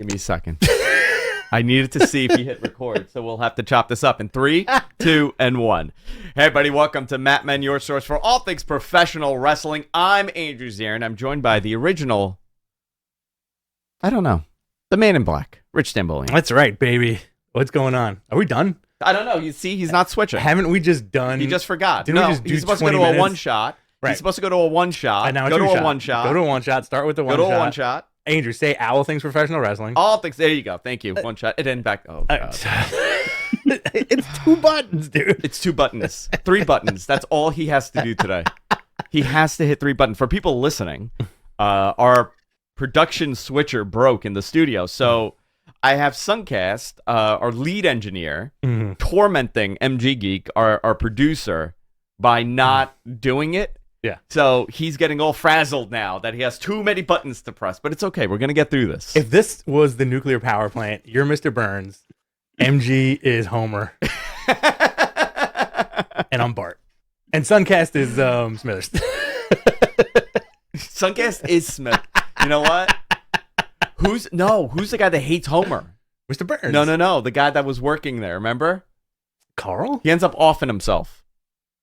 Give me a second. I needed to see if he hit record, so we'll have to chop this up in 3, 2, and 1. Hey, everybody, welcome to Matt Men, your source for all things professional wrestling. I'm Andrew Zirin. I'm joined by the original, I don't know, the man in black, Rich Stambolian. That's right, baby. What's going on? Are we done? I don't know. You see, he's not switching. Haven't we just done? He just forgot. Didn't no, we just do he's supposed to go to a one-shot. Right. He's supposed to go to a one-shot. Now go to a one-shot. Go to a one-shot. Start with the one-shot. Go to a one-shot. Andrew, say all things professional wrestling. All things. There you go. Thank you. One shot. It didn't back. Oh, God. It's 2 buttons, dude. It's 2 buttons. 3 buttons. That's all he has to do today. He has to hit 3 buttons. For people listening, our production switcher broke in the studio. So I have Suncast, our lead engineer, tormenting MG Geek, our producer, by not doing it. Yeah. So he's getting all frazzled now that he has too many buttons to press, but it's okay. We're going to get through this. If this was the nuclear power plant, you're Mr. Burns, MG is Homer, and I'm Bart. And Suncast is Smithers. Suncast is Smith. You know what? Who's the guy that hates Homer? Mr. Burns. No. The guy that was working there, remember? Carl? He ends up offing himself.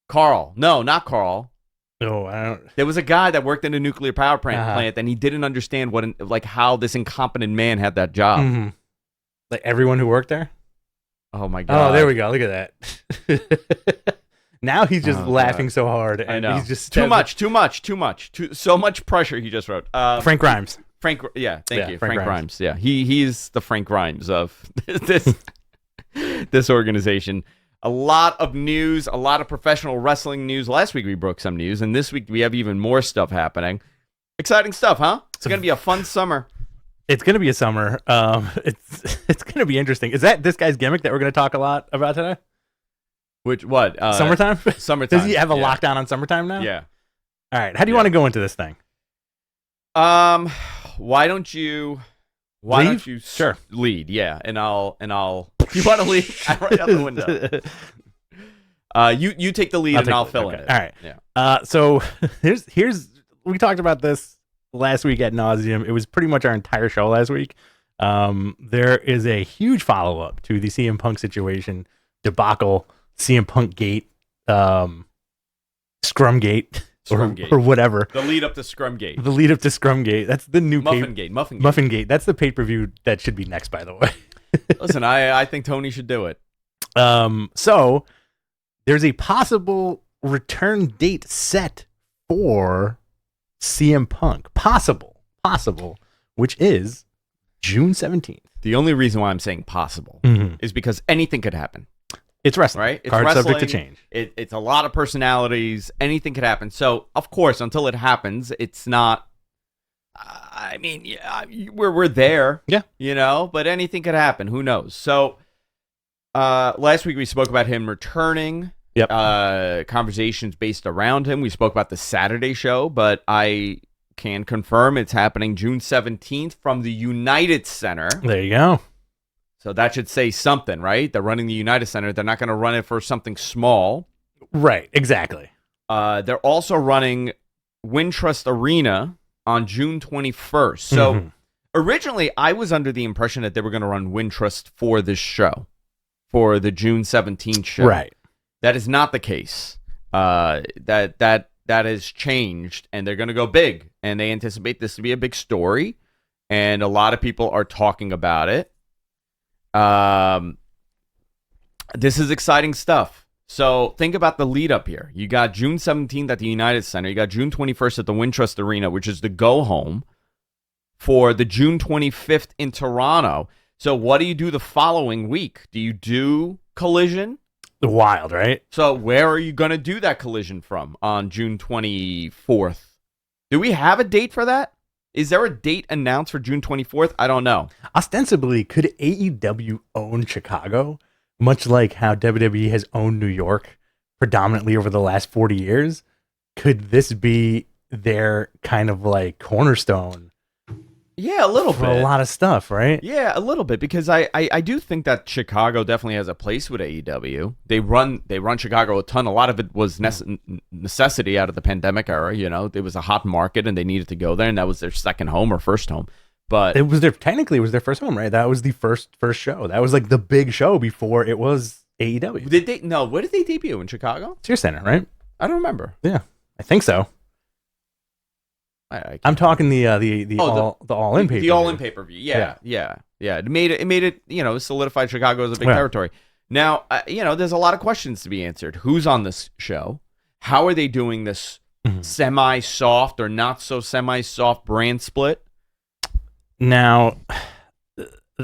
Carl. No, not Carl. No, I don't. There was a guy that worked in a nuclear power plant, and he didn't understand how this incompetent man had that job. Mm-hmm. Like everyone who worked there? Oh my God. Oh, there we go. Look at that. Now he's just laughing so hard. And I know. He's just too much. So much pressure he just wrote. Frank Grimes. Thank you. Frank Grimes. Grimes. Yeah, he's the Frank Grimes of this organization. A lot of news, a lot of professional wrestling news. Last week we broke some news, and this week we have even more stuff happening. Exciting stuff, huh? It's going to be a fun summer. It's going to be a summer. It's going to be interesting. Is that this guy's gimmick that we're going to talk a lot about today? What? Summertime? Summertime. Does he have a lockdown on summertime now? Yeah. All right. How do you want to go into this thing? Why don't you Sure. lead? Yeah, and I'll. You want to lead? I'm right out the window. You take the lead and I'll fill in. All right. Yeah. So here's we talked about this last week ad nauseum. It was pretty much our entire show last week. There is a huge follow up to the CM Punk situation debacle, CM Punk gate, Scrum gate. Or whatever. The lead up to Scrumgate. The lead up to Scrumgate. That's the new Muffin Gate. Muffin Gate. That's the pay-per-view that should be next, by the way. Listen, I think Tony should do it. So there's a possible return date set for CM Punk. Possible, which is June 17th. The only reason why I'm saying possible is because anything could happen. It's wrestling, right? It's Card wrestling, subject to change. It's a lot of personalities. Anything could happen. So, of course, until it happens, it's not. I mean, yeah, we're there. Yeah, but anything could happen. Who knows? So, last week we spoke about him returning. Yep. Conversations based around him. We spoke about the Saturday show, but I can confirm it's happening June 17th from the United Center. There you go. So that should say something, right? They're running the United Center. They're not going to run it for something small. Right, exactly. They're also running Wintrust Arena on June 21st. So originally, I was under the impression that they were going to run Wintrust for this show, for the June 17th show. Right. That is not the case. That has changed, and they're going to go big. And they anticipate this to be a big story, and a lot of people are talking about it. This is exciting stuff. So think about the lead up here. You got June 17th at the United Center. You got June 21st at the Wintrust Arena, which is the go home for the June 25th in Toronto. So what do you do the following week? Do you do Collision? Wild, right? So where are you going to do that Collision from on June 24th? Do we have a date for that? Is there a date announced for June 24th? I don't know. Ostensibly, could AEW own Chicago, much like how WWE has owned New York predominantly over the last 40 years? Could this be their kind of like cornerstone? Yeah, a little bit. For a lot of stuff, right? Yeah, a little bit, because I do think that Chicago definitely has a place with AEW. They run Chicago a ton. A lot of it was necessity out of the pandemic era. It was a hot market and they needed to go there, and that was their second home or first home. But it was technically it was their first home, right? That was the first show. That was like the big show before it was AEW. did they? No, where did they debut in Chicago? Sears Center, right? I don't remember. Yeah, I think so. I'm talking the all in pay-per-view. The all in pay-per-view. Yeah. It made it. Solidified Chicago as a big territory. Now, there's a lot of questions to be answered. Who's on this show? How are they doing this semi-soft or not so semi-soft brand split? Now,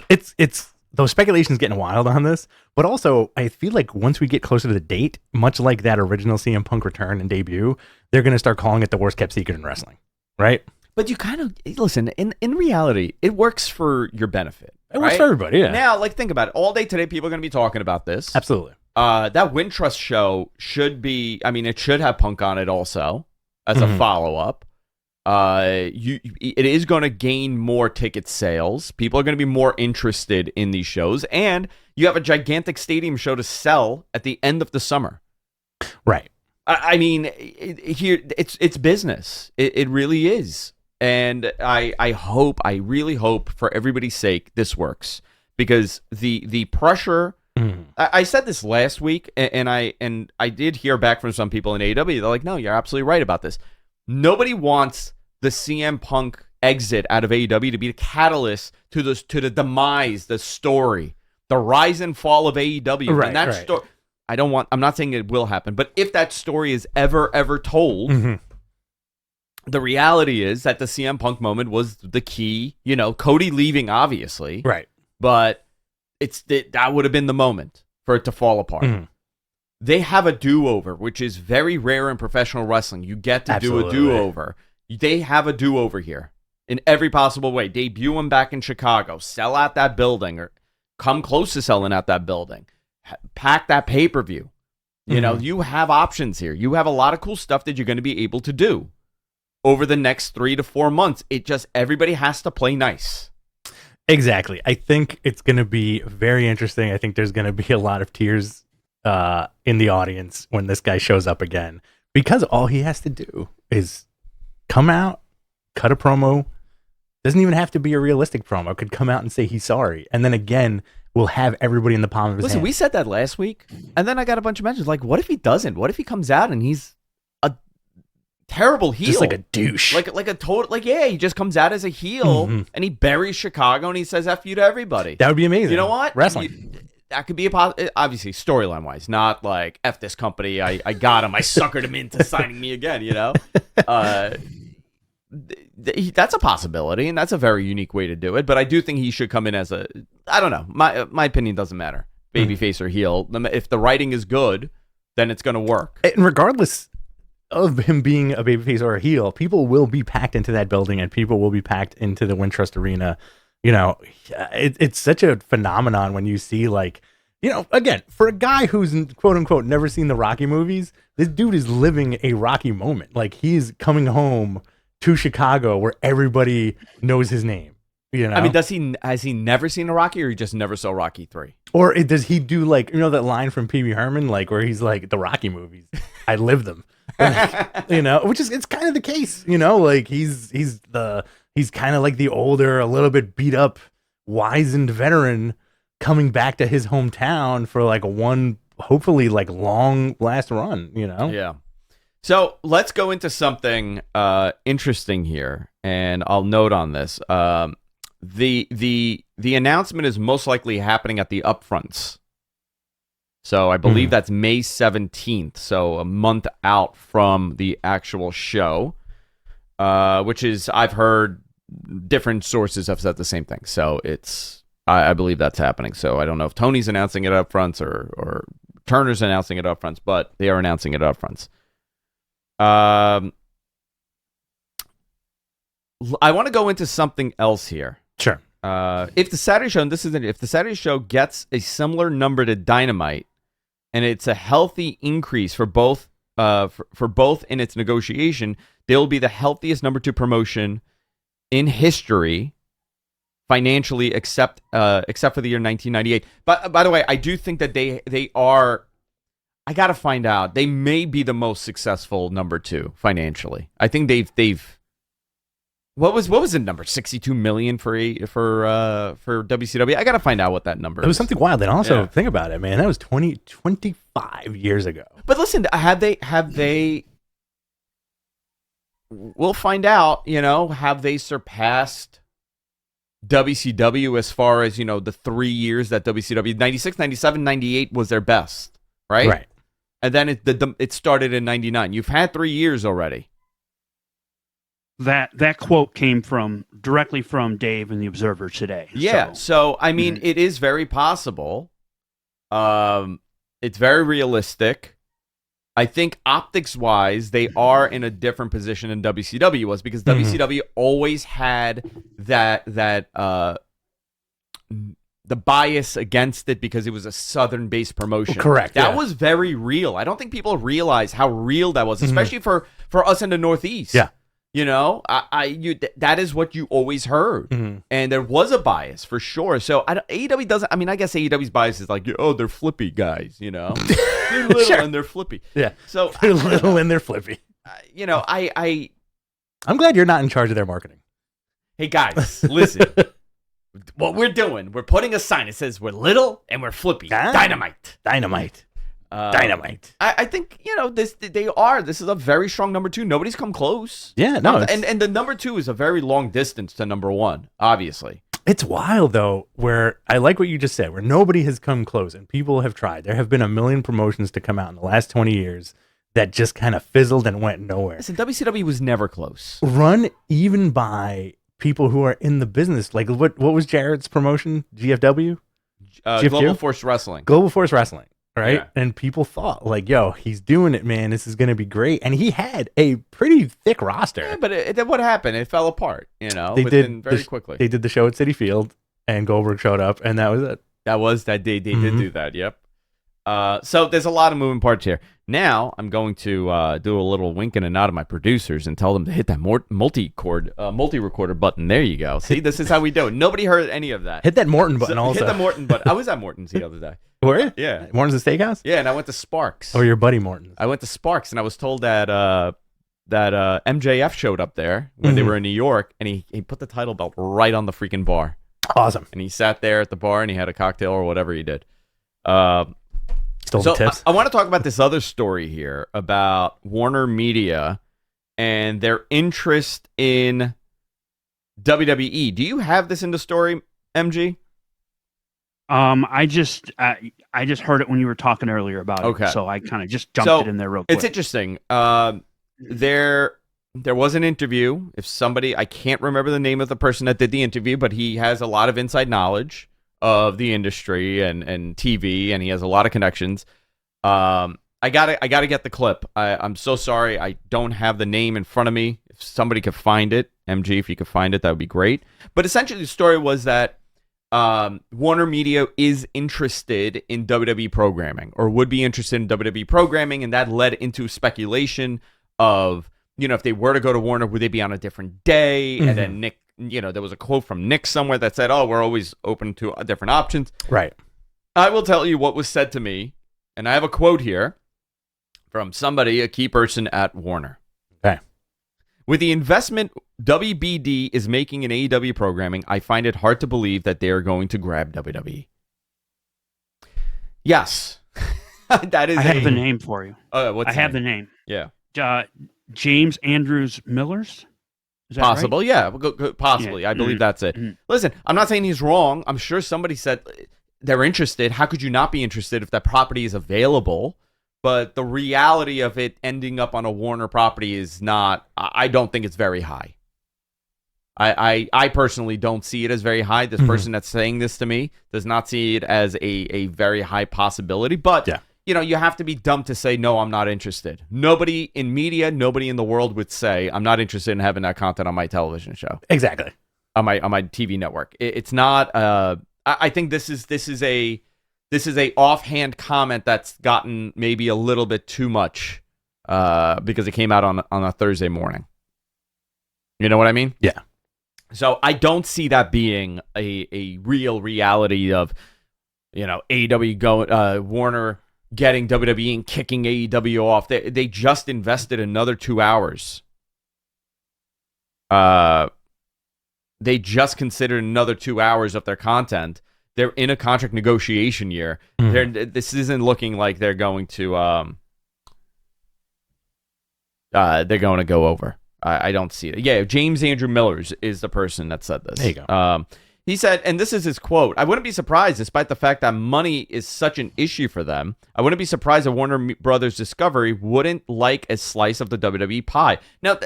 it's those speculations getting wild on this, but also I feel like once we get closer to the date, much like that original CM Punk return and debut, they're going to start calling it the worst kept secret in wrestling, right? But you kind of listen. In reality, it works for your benefit. It works for everybody. Yeah. Now, think about it. All day today, people are going to be talking about this. Absolutely. That Wintrust show should be. I mean, it should have Punk on it also as a follow-up. It is going to gain more ticket sales. People are going to be more interested in these shows, and you have a gigantic stadium show to sell at the end of the summer. Right. I mean, it's business. It really is, and I really hope for everybody's sake this works, because the pressure. I said this last week, and I did hear back from some people in AEW. They're like, "No, you're absolutely right about this." Nobody wants the CM Punk exit out of AEW to be the catalyst to the demise, the story, the rise and fall of AEW. Right, and that story, I'm not saying it will happen, but if that story is ever told, the reality is that the CM Punk moment was the key. Cody leaving, obviously, right? But that would have been the moment for it to fall apart. They have a do-over, which is very rare in professional wrestling. You get to do a do-over. They have a do-over here in every possible way. Debut him back in Chicago. Sell out that building, or come close to selling out that building. Pack that pay-per-view. You have options here. You have a lot of cool stuff that you're going to be able to do over the next 3 to 4 months. Everybody has to play nice. Exactly. I think it's going to be very interesting. I think there's going to be a lot of tears in the audience when this guy shows up again, because all he has to do is come out, cut a promo. Doesn't even have to be a realistic promo. Could come out and say he's sorry, and then again, we'll have everybody in the palm of his hand. We said that last week, and then I got a bunch of mentions. Like, what if he doesn't? What if he comes out and he's a terrible heel, just like a douche, like a total, he just comes out as a heel and he buries Chicago and he says "F you" to everybody. That would be amazing. You know what? Wrestling. That could be obviously storyline wise, not like F this company. I got him. I suckered him into signing me again. That's a possibility, and that's a very unique way to do it. But I do think he should come in as I don't know. My opinion doesn't matter. Babyface or heel. If the writing is good, then it's going to work. And regardless of him being a babyface or a heel, people will be packed into that building, and people will be packed into the Wintrust Arena. It's such a phenomenon when you see, again, for a guy who's quote unquote never seen the Rocky movies, this dude is living a Rocky moment. Like, he's coming home to Chicago where everybody knows his name. I mean, has he never seen a Rocky, or he just never saw Rocky 3? Or does he do that line from Pee Wee Herman, where he's like, the Rocky movies, I live them, which is, it's kind of the case, he's kind of like the older, a little bit beat up, wizened veteran coming back to his hometown for one, hopefully long last run, Yeah. So let's go into something interesting here, and I'll note on this. The announcement is most likely happening at the upfronts. So I believe that's May 17th, so a month out from the actual show, which is, I've heard different sources have said the same thing. So I believe that's happening. So I don't know if Tony's announcing it up fronts or Turner's announcing it up fronts, but they are announcing it up fronts. I want to go into something else here. Sure. If the Saturday show, and if the Saturday show gets a similar number to Dynamite, and it's a healthy increase for both, for both in its negotiation, they'll be the healthiest number 2 promotion in history, financially, except for the year 1998. But by the way, I do think that they are. I gotta find out. They may be the most successful number 2 financially. I think they've What was the number? 62 million for WCW. I gotta find out what that number. It was is. something wild. And also think about it, man. That was 25 years ago. But listen, have they? We'll find out. Have they surpassed WCW as far as the 3 years that WCW 96, 97, 98 was their best, right? Right. And then it started in 99. You've had 3 years already. That quote came directly from Dave in the Observer today. Yeah, so I mean, it is very possible. It's very realistic. I think optics-wise, they are in a different position than WCW was because WCW always had the bias against it because it was a Southern-based promotion. Correct. That was very real. I don't think people realize how real that was, especially for us in the Northeast. Yeah. That is what you always heard, and there was a bias for sure. So AEW doesn't. I mean, I guess AEW's bias is like, they're flippy guys, they're little and they're flippy. Yeah. So they're little and they're flippy. I'm glad you're not in charge of their marketing. Hey guys, listen. What we're doing, we're putting a sign that says we're little and we're flippy. Dynamite. I think this is a very strong number 2. Nobody's come close. Yeah, no, and the number 2 is a very long distance to number 1. Obviously, it's wild though. Where I like what you just said, where nobody has come close and people have tried. There have been a million promotions to come out in the last 20 years that just kind of fizzled and went nowhere. Listen, WCW was never close. Run even by people who are in the business. Like what was Jarrett's promotion? GFW, Global Force Wrestling. Global Force Wrestling. Right. Yeah. And people thought like, he's doing it, man. This is going to be great. And he had a pretty thick roster. Yeah, but what happened? It fell apart, They did very quickly. They did the show at Citi Field and Goldberg showed up and that was it. They did do that. Yep. So there's a lot of moving parts here. Now I'm going to do a little wink and a nod to my producers and tell them to hit that multi-recorder button. There you go. See, this is how we do it. Nobody heard any of that. Hit that Morton button also. Hit the Morton button. I was at Morton's the other day. Were you? Yeah. Morton's the Steakhouse? Yeah, and I went to Sparks. Oh, your buddy Morton's. I went to Sparks, and I was told that MJF showed up there when they were in New York, and he put the title belt right on the freaking bar. Awesome. And he sat there at the bar, and he had a cocktail or whatever he did. Stole the tips. I want to talk about this other story here about Warner Media and their interest in WWE. Do you have this in the story, MG? I just heard it when you were talking earlier about it. Okay. So I kind of just jumped it in there real quick. It's interesting. There was an interview. If somebody, I can't remember the name of the person that did the interview, but he has a lot of inside knowledge of the industry and TV, and he has a lot of connections. I gotta get the clip. I'm so sorry, I don't have the name in front of me. If somebody could find it, MG, if you could find it, that would be great. But essentially, the story was that Warner Media is interested in WWE programming, or would be interested in WWE programming, and that led into speculation of, if they were to go to Warner, would they be on a different day? And then Nick, there was a quote from Nick somewhere that said, we're always open to different options. Right. I will tell you what was said to me, and I have a quote here from somebody, a key person at Warner. Okay. With the investment WBD is making in AEW programming, I find it hard to believe that they are going to grab WWE. Yes. That is I have the name for you. What's I have the name. Yeah. James Andrews Millers? Is that possible, right? yeah. Possibly. Yeah. I believe that's it. Listen, I'm not saying he's wrong. I'm sure somebody said they're interested. How could you not be interested if that property is available? But the reality of it ending up on a Warner property is not, I don't think it's very high. I personally don't see it as very high. This person that's saying this to me does not see it as a very high possibility. But, you have to be dumb to say, no, I'm not interested. Nobody in media, nobody in the world would say, I'm not interested in having that content on my television show. Exactly. On my TV network. It's not, I think this is a offhand comment that's gotten maybe a little bit too much because it came out on a Thursday morning. You know what I mean? Yeah. So I don't see that being a real reality of, AEW Warner getting WWE and kicking AEW off. They just invested another 2 hours they just considered another 2 hours of their content. They're in a contract negotiation year. This isn't looking like they're going to go over. I don't see it. Yeah, James Andrew Miller is the person that said this. There you go. He said, and this is his quote, "I wouldn't be surprised, despite the fact that money is such an issue for them, I wouldn't be surprised if Warner Brothers Discovery wouldn't like a slice of the WWE pie." Now,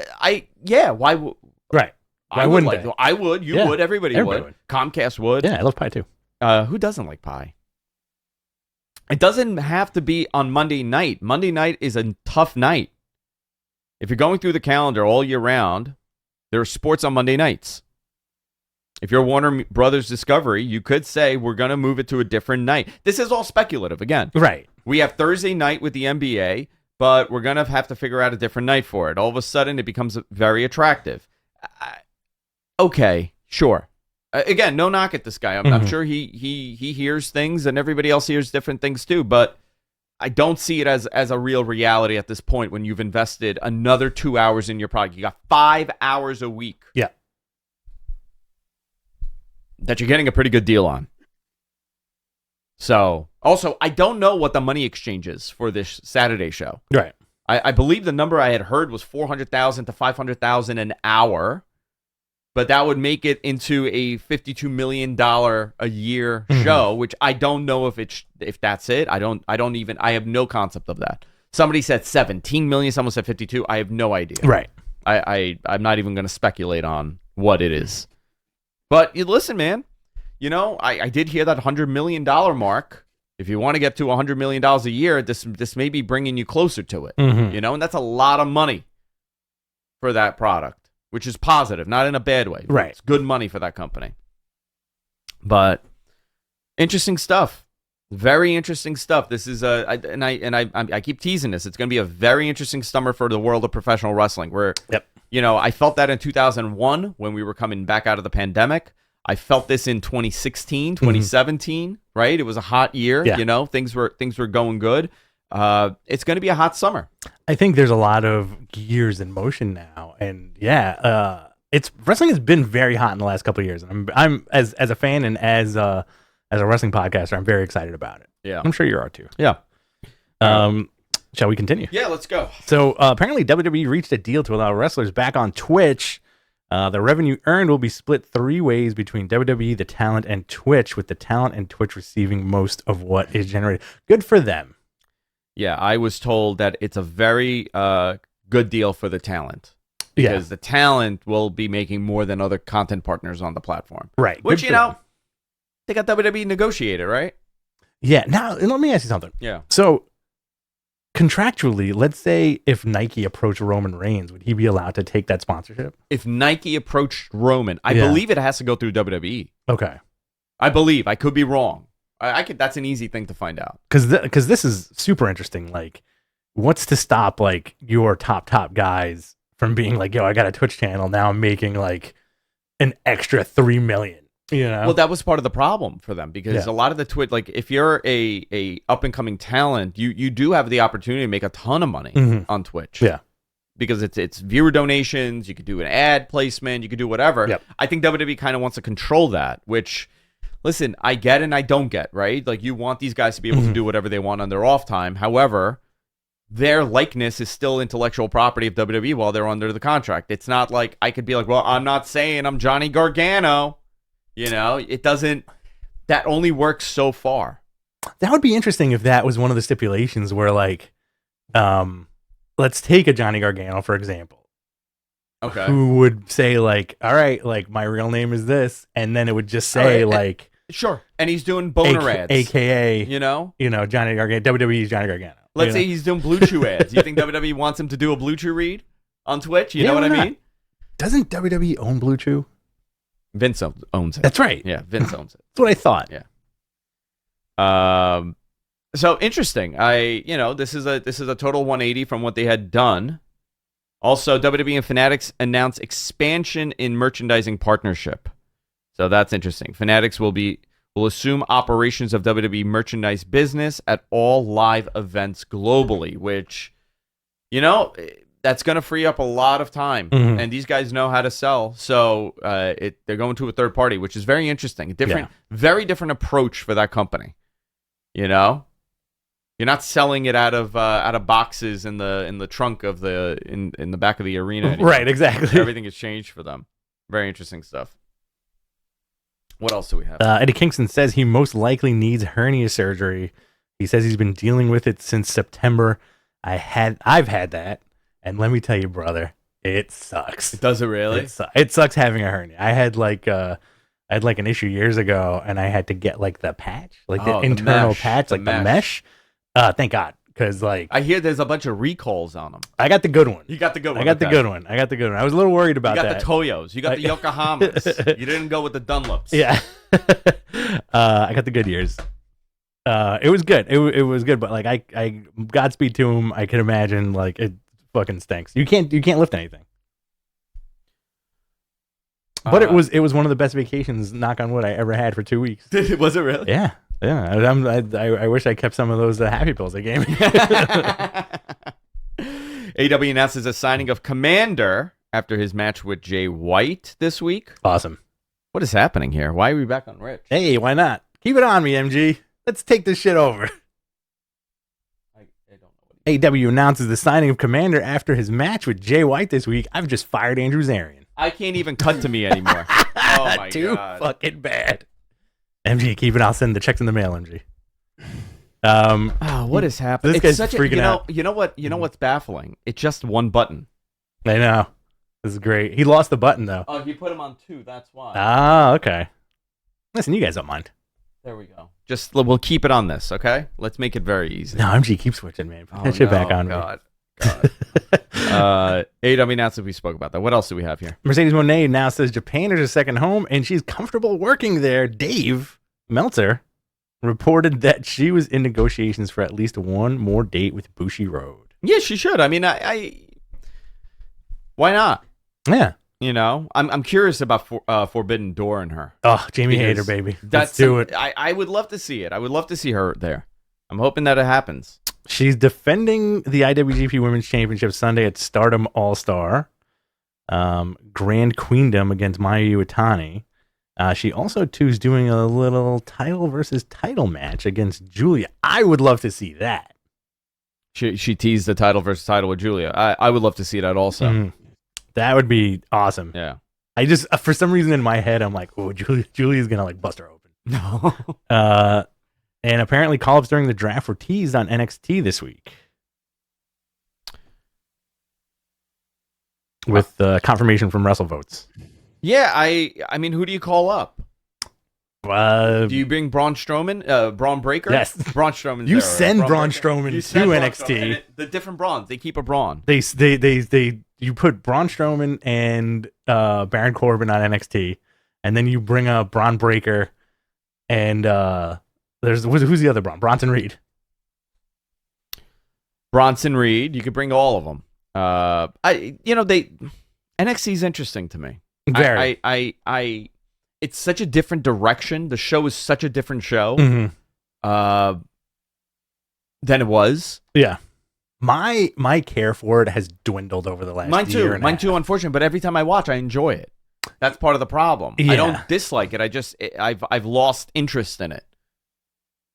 why would... Right. Why wouldn't they? I would. You would. Everybody would. Comcast would. Yeah, I love pie too. Who doesn't like pie? It doesn't have to be on Monday night. Monday night is a tough night. If you're going through the calendar all year round, there are sports on Monday nights. If you're Warner Brothers Discovery, you could say we're going to move it to a different night. This is all speculative again. Right. We have Thursday night with the NBA, but we're going to have to figure out a different night for it. All of a sudden, it becomes very attractive. Okay, sure. Again, no knock at this guy. I'm sure he hears things and everybody else hears different things too, but I don't see it as a real reality at this point when you've invested another 2 hours in your product. You got 5 hours a week. Yeah. That you're getting a pretty good deal on. So, also, I don't know what the money exchange is for this Saturday show. Right. I believe the number I had heard was $400,000 to $500,000 an hour, but that would make it into a $52 million a year show, which I don't know if that's it. I have no concept of that. Somebody said 17 million, someone said 52. I have no idea. Right. I'm not even going to speculate on what it is. But listen, man, I did hear that $100 million mark. If you want to get to $100 million a year, this may be bringing you closer to it. And that's a lot of money for that product, which is positive, not in a bad way. Right. It's good money for that company. But interesting stuff. Very interesting stuff. This is I keep teasing this. It's going to be a very interesting summer for the world of professional wrestling. Where I felt that in 2001 when we were coming back out of the pandemic. I felt this in 2016, 2017. Right, it was a hot year. Yeah. Things were going good. It's going to be a hot summer. I think there's a lot of gears in motion now, and it's wrestling has been very hot in the last couple of years. And I'm as a fan and as a wrestling podcaster, I'm very excited about it. Yeah, I'm sure you are too. Yeah. Shall we continue? Yeah, let's go. So apparently WWE reached a deal to allow wrestlers back on Twitch. The revenue earned will be split 3 ways between WWE, the talent, and Twitch, with the talent and Twitch receiving most of what is generated. Good for them. Yeah, I was told that it's a very good deal for the talent. Because the talent will be making more than other content partners on the platform. Right. Which, they got WWE negotiated, right? Yeah. Now, let me ask you something. Yeah. So, contractually, let's say if Nike approached Roman Reigns, would he be allowed to take that sponsorship? If Nike approached Roman, I believe it has to go through WWE. Okay. I believe. I could be wrong. I could. That's an easy thing to find out. Because this is super interesting. Like, what's to stop like your top guys from being like, yo, I got a Twitch channel, now I'm making like an extra $3 million. Well, that was part of the problem for them because a lot of the Twitch, like if you're a up and coming talent, you do have the opportunity to make a ton of money on Twitch. Yeah. Because it's viewer donations, you could do an ad placement, you could do whatever. Yep. I think WWE kind of wants to control that, which, listen, I get and I don't get, right? Like you want these guys to be able to do whatever they want on their off time. However, their likeness is still intellectual property of WWE while they're under the contract. It's not like I could be like, well, I'm not saying I'm Johnny Gargano. It doesn't, that only works so far. That would be interesting if that was one of the stipulations where like, let's take a Johnny Gargano, for example. Okay. Who would say like, all right, like my real name is this. And then it would just say like, sure. And he's doing boner ads. AKA, Johnny Gargano, WWE's Johnny Gargano. Let's say he's doing Blue Chew ads. You think WWE wants him to do a Blue Chew read on Twitch? You know what I mean? Doesn't WWE own Blue Chew? Vince owns it. That's right. Yeah, Vince owns it. That's what I thought. Yeah. So interesting. This is a total 180 from what they had done. Also, WWE and Fanatics announced expansion in merchandising partnership. So that's interesting. Fanatics will assume operations of WWE merchandise business at all live events globally, which, That's going to free up a lot of time, and these guys know how to sell. So they're going to a third party, which is very interesting. Very different approach for that company. You know, you're not selling it out of boxes in the trunk of in the back of the arena anymore. Right, exactly. Everything has changed for them. Very interesting stuff. What else do we have? Eddie Kingston says he most likely needs hernia surgery. He says he's been dealing with it since September. I've had that. And let me tell you, brother, it sucks. Does it really? It sucks having a hernia. I had an issue years ago, and I had to get like the patch, like the internal patch, like the mesh. Thank God, because like I hear there's a bunch of recalls on them. I got the good one. You got the good one. I got the good one. I was a little worried about that. You got the Toyos. You got the Yokohamas. You didn't go with the Dunlops. Yeah. I got the good years. It was good. It was good, but like I Godspeed to him. I can imagine like it fucking stinks. You can't lift anything. But it was one of the best vacations, knock on wood, I ever had for 2 weeks. Was it really? Yeah. I wish I kept some of those happy pills they gave me. AEW announces a signing of Commander after his match with Jay White this week. Awesome. What is happening here? Why are we back on Rich? Hey, why not? Keep it on me, MG. Let's take this shit over. AEW announces the signing of Commander after his match with Jay White this week. I've just fired Andrew Zarian. I can't even cut to me anymore. Oh my Too God. fucking bad. MG, keep it. I'll send the checks in the mail, MG. What is happening? This guy's freaking out. You know what? You know what's baffling? It's just one button. I know. This is great. He lost the button though. Oh, you put him on 2. That's why. Ah, okay. Listen, you guys don't mind. There we go. We'll keep it on this, okay? Let's make it very easy. No, MG, keep switching, man. Put that shit back on God. AEW announced we spoke about that. What else do we have here? Mercedes Moné now says Japan is her second home, and she's comfortable working there. Dave Meltzer reported that she was in negotiations for at least one more date with Bushi Road. Yeah, she should. I mean, why not? Yeah. You know, I'm curious about Forbidden Door and her. Oh, Jamie Hayter, baby. Let's do it. I would love to see it. I would love to see her there. I'm hoping that it happens. She's defending the IWGP Women's Championship Sunday at Stardom All-Star. Grand Queendom against Mayu Iwatani. She also, too, is doing a little title versus title match against Julia. I would love to see that. She teased the title versus title with Julia. I would love to see that also. Mm-hmm. That would be awesome. Yeah. I just, for some reason in my head, I'm like, oh, Julia's going to like bust her open. No. And apparently call-ups during the draft were teased on NXT this week. With confirmation from WrestleVotes. Yeah, I mean, who do you call up? Do you bring Braun Strowman? Braun Breaker? Yes. Braun Strowman. You send Braun Strowman to NXT. The different Brauns. They keep a Braun. You put Braun Strowman and Baron Corbin on NXT, and then you bring up Braun Breaker and who's the other Braun? Bronson Reed. Bronson Reed. You could bring all of them. NXT is interesting to me. Very. It's such a different direction. The show is such a different show than it was. Yeah. My care for it has dwindled over the last year. Mine too, unfortunately. But every time I watch, I enjoy it. That's part of the problem. Yeah. I don't dislike it. I've lost interest in it.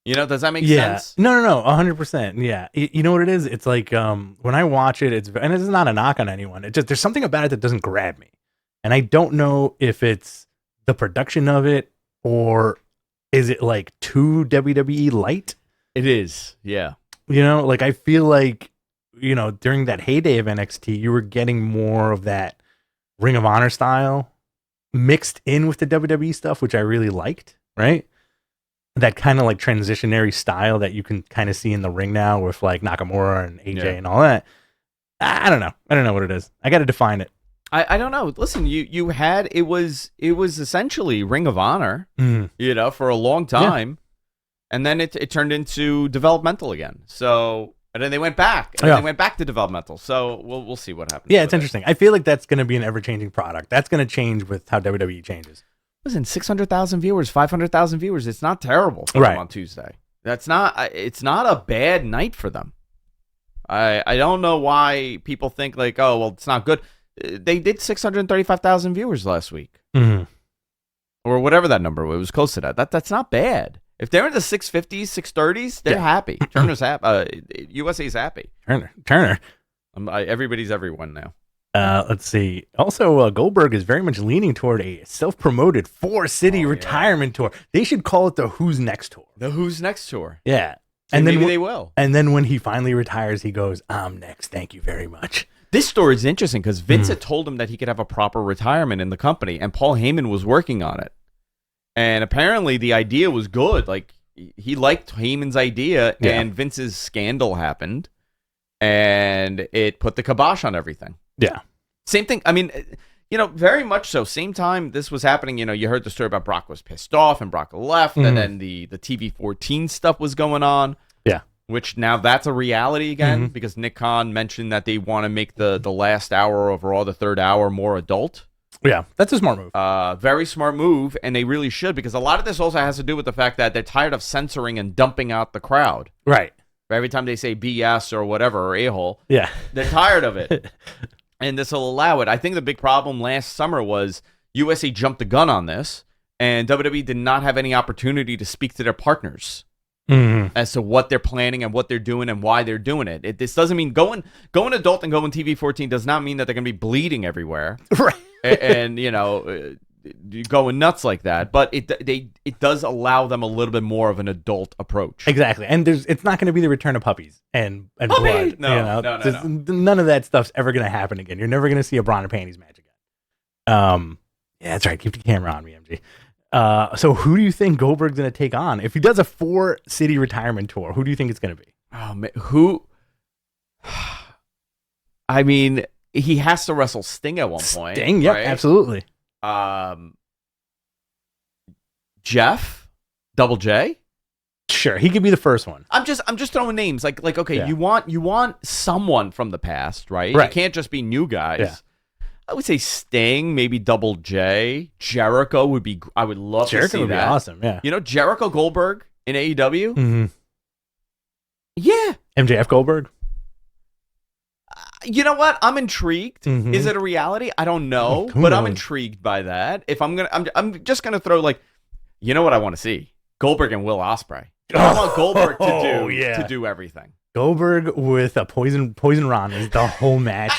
You know, does that make sense? No, 100%. Yeah. You know what it is? It's like when I watch it, and it's not a knock on anyone. It's just there's something about it that doesn't grab me. And I don't know if it's the production of it or is it like too WWE light? It is. Yeah. You know, like I feel like, you know, during that heyday of NXT, you were getting more of that Ring of Honor style mixed in with the WWE stuff, which I really liked, right? That kind of like transitionary style that you can kind of see in the ring now with like Nakamura and AJ and all that. I don't know. I don't know what it is. I got to define it. I don't know. Listen, you had it was essentially Ring of Honor, you know, for a long time, and then it turned into developmental again. So and then they went back, and then they went back to developmental. So we'll see what happens. Yeah, it's interesting. I feel like that's going to be an ever changing product. That's going to change with how WWE changes. Listen, 600,000 viewers, 500,000 viewers. It's not terrible for them on Tuesday. It's not a bad night for them. I don't know why people think like, oh, well, it's not good. They did 635,000 viewers last week. Mm-hmm. Or whatever that number was. It was close to that. That's not bad. If they're in the 650s, 630s, they're happy. Turner's happy. USA's happy. Turner. Everybody's everyone now. Let's see. Also, Goldberg is very much leaning toward a self-promoted 4-city retirement tour. They should call it the Who's Next tour. The Who's Next tour. Yeah. And maybe they will. And then when he finally retires, he goes, I'm next. Thank you very much. This story is interesting because Vince had told him that he could have a proper retirement in the company, and Paul Heyman was working on it. And apparently the idea was good. Like, he liked Heyman's idea, and Vince's scandal happened, and it put the kibosh on everything. Yeah. Same thing. I mean, very much so. Same time this was happening, you heard the story about Brock was pissed off, and Brock left, and then the TV-14 stuff was going on. Yeah. Which now that's a reality again because Nick Khan mentioned that they want to make the last hour of Raw, the third hour, more adult. Yeah, that's a smart move. Very smart move, and they really should because a lot of this also has to do with the fact that they're tired of censoring and dumping out the crowd. Right. Every time they say BS or whatever or a-hole, they're tired of it. And this will allow it. I think the big problem last summer was USA jumped the gun on this, and WWE did not have any opportunity to speak to their partners. As to what they're planning and what they're doing and why they're doing it. This doesn't mean going adult and going TV-14 does not mean that they're going to be bleeding everywhere, right? and going nuts like that. But it does allow them a little bit more of an adult approach. Exactly, and it's not going to be the return of puppies and blood. No. None of that stuff's ever going to happen again. You're never going to see a bra and panties match again. Yeah, that's right. Keep the camera on me, MG. So who do you think Goldberg's going to take on? If he does a 4-city retirement tour, who do you think it's going to be? Oh, man, who? I mean, he has to wrestle Sting at one point. Sting, yep, right? absolutely. Jeff? Double J? Sure, he could be the first one. I'm just throwing names. Like okay, you want someone from the past, right? Right. You can't just be new guys. Yeah. I would say Sting, maybe Double J. Jericho would be. I would love to see that. Jericho would be awesome. Yeah. Jericho Goldberg in AEW. Mm-hmm. Yeah. MJF Goldberg. You know what? I'm intrigued. Mm-hmm. Is it a reality? I don't know, Who but knows? I'm intrigued by that. If I'm just gonna throw what I want to see: Goldberg and Will Ospreay. I want Goldberg to do everything. Goldberg with a poison Ron is the whole match.